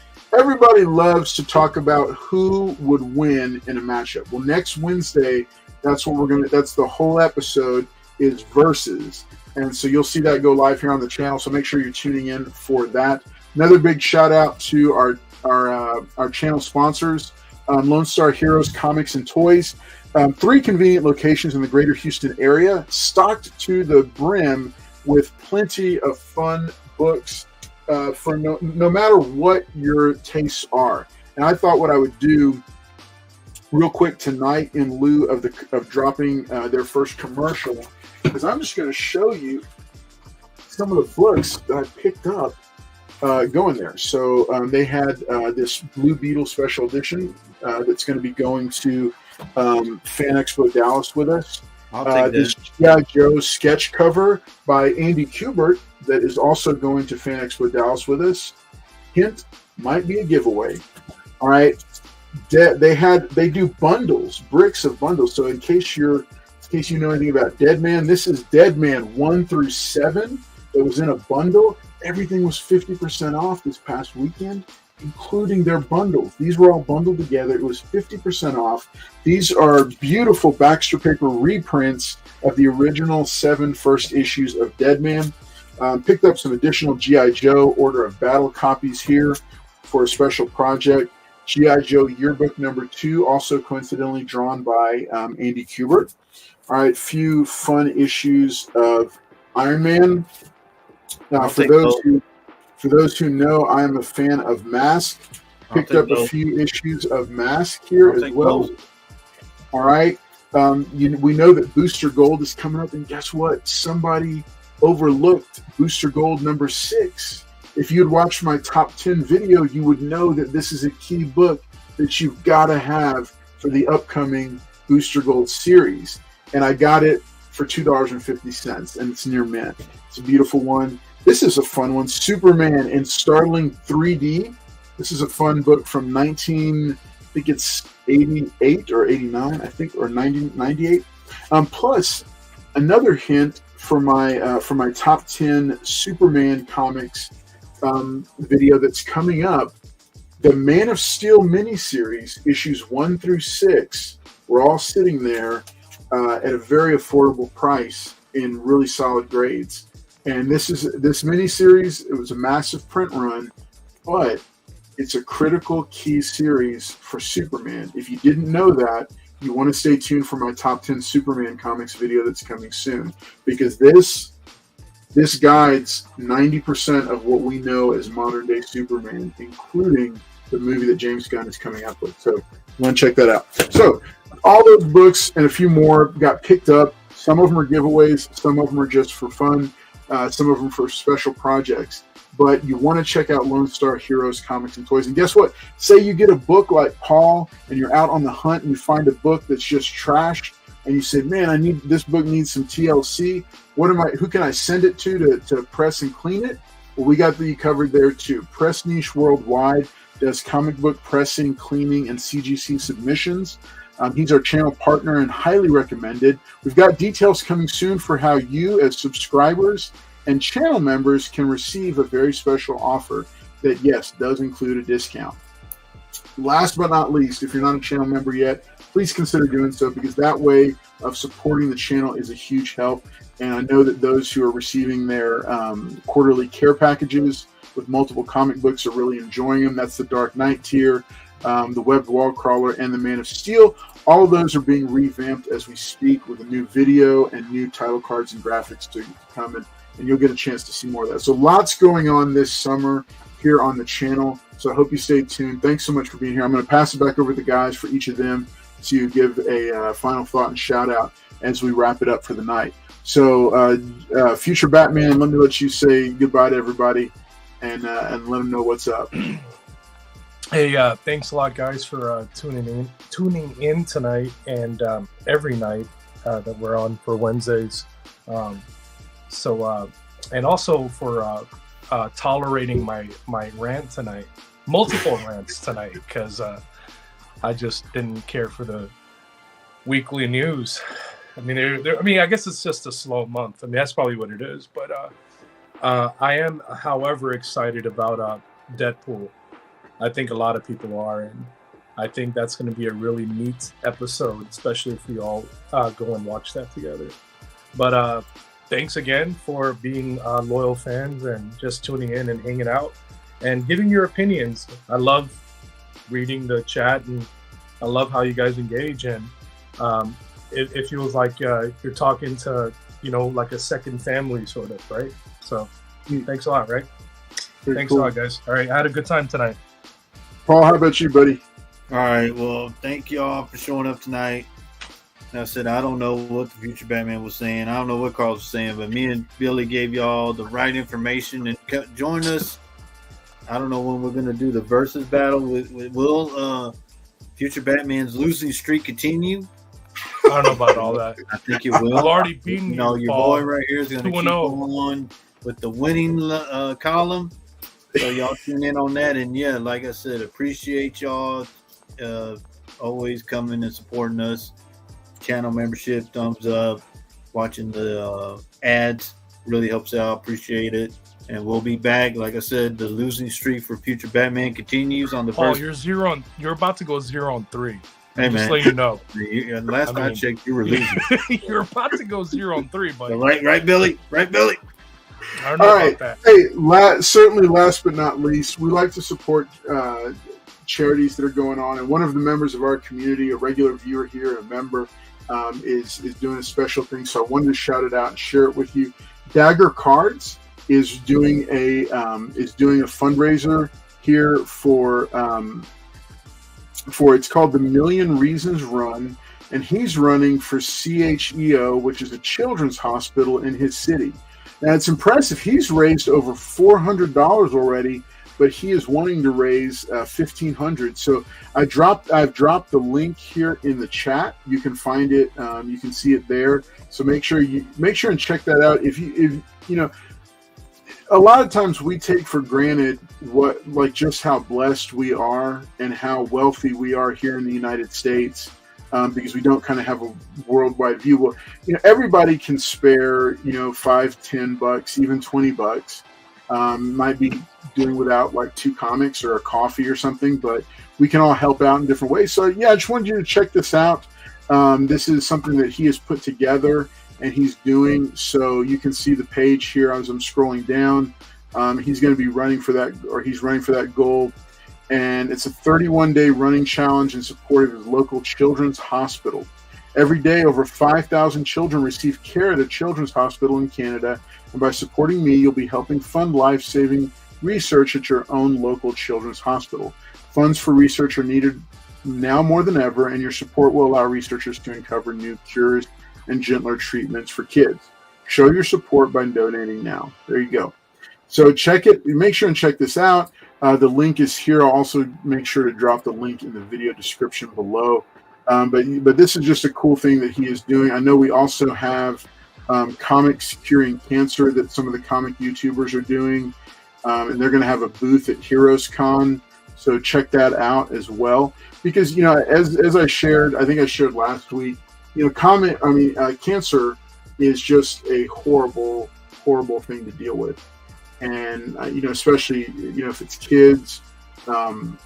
loves to talk about who would win in a matchup. Well, next Wednesday, that's the whole episode is Versus. And so you'll see that go live here on the channel. So make sure you're tuning in for that. Another big shout out to our channel sponsors, Lone Star Heroes Comics and Toys. 3 convenient locations in the greater Houston area, stocked to the brim with plenty of fun books for no matter what your tastes are. And I thought what I would do real quick tonight, in lieu of dropping their first commercial, is I'm just going to show you some of the books that I picked up going there. So they had this Blue Beetle special edition that's going to be going to Fan Expo Dallas with us. This G.I. Joe sketch cover by Andy Kubert that is also going to Fan Expo Dallas with us. Hint, might be a giveaway. All right. They do bundles, bricks of bundles. So in case you know anything about Dead Man, this is Dead Man 1 through 7. It was in a bundle, everything was 50% off this past weekend, including their bundles. These were all bundled together. It was 50% off. These are beautiful Baxter paper reprints of the original 7 first issues of Deadman. Picked up some additional G.I. Joe Order of Battle copies here for a special project. G.I. Joe Yearbook number 2, also coincidentally drawn by Andy Kubert. All right, few fun issues of Iron Man. For those who know, I am a fan of Mask. Picked up a few issues of Mask here as well. All right. We know that Booster Gold is coming up, and guess what? Somebody overlooked Booster Gold number 6. If you had watched my top 10 video, you would know that this is a key book that you've got to have for the upcoming Booster Gold series. And I got it for $2.50, and it's near mint. It's a beautiful one. This is a fun one. Superman in Starling 3D. This is a fun book from 88 or 89, I think, or 98. Plus, another hint for my top 10 Superman comics video that's coming up. The Man of Steel miniseries, issues 1 through 6, we're all sitting there at a very affordable price in really solid grades. And this miniseries, it was a massive print run, but it's a critical key series for Superman. If you didn't know that, you want to stay tuned for my top 10 Superman comics video that's coming soon, because this guides 90% of what we know as modern day Superman, including the movie that James Gunn is coming up with. So you want to check that out. So all those books and a few more got picked up. Some of them are giveaways. Some of them are just for fun. Some of them for special projects. But you want to check out Lone Star Heroes Comics and Toys. And guess what? Say you get a book like Paul and you're out on the hunt and you find a book that's just trash, and you said, man, this book needs some TLC. Who can I send it to press and clean it? Well, we got you covered there too. Press Niche Worldwide does comic book pressing, cleaning, and CGC submissions. He's our channel partner and highly recommended. We've got details coming soon for how you, as subscribers and channel members, can receive a very special offer that, yes, does include a discount. Last but not least, if you're not a channel member yet, please consider doing so, because that way of supporting the channel is a huge help. And I know that those who are receiving their quarterly care packages with multiple comic books are really enjoying them. That's the Dark Knight tier, the Webbed Wall Crawler, and the Man of Steel. All of those are being revamped as we speak, with a new video and new title cards and graphics to come, and you'll get a chance to see more of that. So lots going on this summer here on the channel. So I hope you stay tuned. Thanks so much for being here. I'm going to pass it back over to the guys for each of them to give a final thought and shout out as we wrap it up for the night. So Future Batman, let me let you say goodbye to everybody and let them know what's up. Hey, thanks a lot, guys, for tuning in tonight and every night that we're on for Wednesdays. And also for tolerating my rant tonight, multiple rants tonight, because I just didn't care for the weekly news. I mean, I guess it's just a slow month. I mean, that's probably what it is. But I am, however, excited about Deadpool. I think a lot of people are, and I think that's going to be a really neat episode, especially if we all go and watch that together. But thanks again for being loyal fans and just tuning in and hanging out and giving your opinions. I love reading the chat, and I love how you guys engage, and it feels like you're talking to, like a second family sort of, right? So thanks a lot, right? Thanks a lot, guys. All right, I had a good time tonight. Paul, how about you, buddy? All right, well, thank y'all for showing up tonight. Like I said, I don't know what the Future Batman was saying. I don't know what Carl was saying, but me and Billy gave y'all the right information and join us. I don't know when we're going to do the versus battle. Will Future Batman's losing streak continue? I don't know about all that. I think it will. I've already beaten your boy right here is going to keep on with the winning column. So y'all tune in on that. And yeah, like I said, appreciate y'all always coming and supporting us. Channel membership, thumbs up, watching the ads really helps out. Appreciate it. and we'll be back. Like I said, the losing streak for Future Batman continues on the Paul, first. you're about to go 0-3. Hey, Just man. let you know. Last I checked, you were losing. You're about to go 0-3, buddy. Right, Billy? Right, Billy? I don't know All right. about that. Hey, certainly last but not least, we like to support charities that are going on. And one of the members of our community, a regular viewer here, a member, is doing a special thing. So I wanted to shout it out and share it with you. Dagger Cards is doing a fundraiser here for it's called the Million Reasons Run, and he's running for CHEO, which is a children's hospital in his city. Now it's impressive. He's raised over $400 already, but he is wanting to raise $1,500. So I've dropped the link here in the chat. You can find it. You can see it there. So make sure and check that out. If you know, a lot of times we take for granted just how blessed we are and how wealthy we are here in the United States, because we don't kind of have a worldwide view. Well, you know, everybody can spare, you know, $5, $10, even $20. Might be doing without like 2 comics or a coffee or something, but we can all help out in different ways. So yeah, I just wanted you to check this out. This is something that he has put together and he's doing. So you can see the page here as I'm scrolling down. He's going to be running for that, or he's running for that goal. And it's a 31-day running challenge in support of his local children's hospital. Every day, over 5,000 children receive care at a children's hospital in Canada. And by supporting me, you'll be helping fund life-saving research at your own local children's hospital. Funds for research are needed now more than ever, and your support will allow researchers to uncover new cures and gentler treatments for kids. Show your support by donating now. There you go. So check it. Make sure and check this out. The link is here. I'll also make sure to drop the link in the video description below. But this is just a cool thing that he is doing. I know we also have comics curing cancer that some of the comic YouTubers are doing, and they're going to have a booth at Heroes Con. So check that out as well. Because, you know, as I shared, I think I shared last week, you know, cancer is just a horrible, horrible thing to deal with. And, you know, especially, you know, if it's kids, and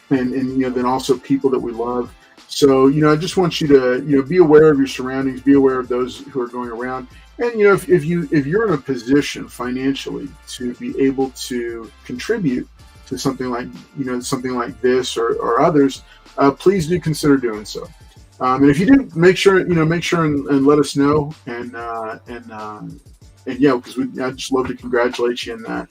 you know, then also people that we love. So, you know, I just want you to, you know, be aware of your surroundings, be aware of those who are going around. And, you know, if you're in a position financially to be able to contribute to something like, you know, something like this or others, please do consider doing so. And if you do, make sure and let us know. And yeah, because I'd just love to congratulate you in that.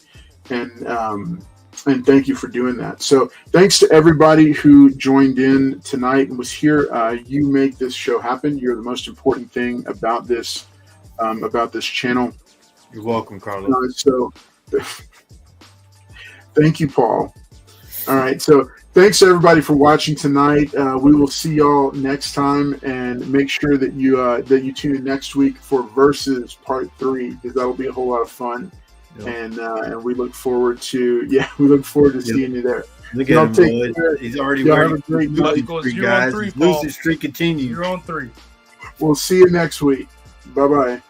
And thank you for doing that. So thanks to everybody who joined in tonight and was here. You make this show happen. You're the most important thing about this channel. You're welcome, Carlos. So thank you, Paul. All right. So thanks to everybody for watching tonight. We will see y'all next time, and make sure that you tune in next week for Versus Part 3, because that'll be a whole lot of fun. Yep. And we look forward to seeing you there. Look at him, boy. He's already wearing losing streak, guys. Losing streak continues. 0-3. We'll see you next week. Bye-bye.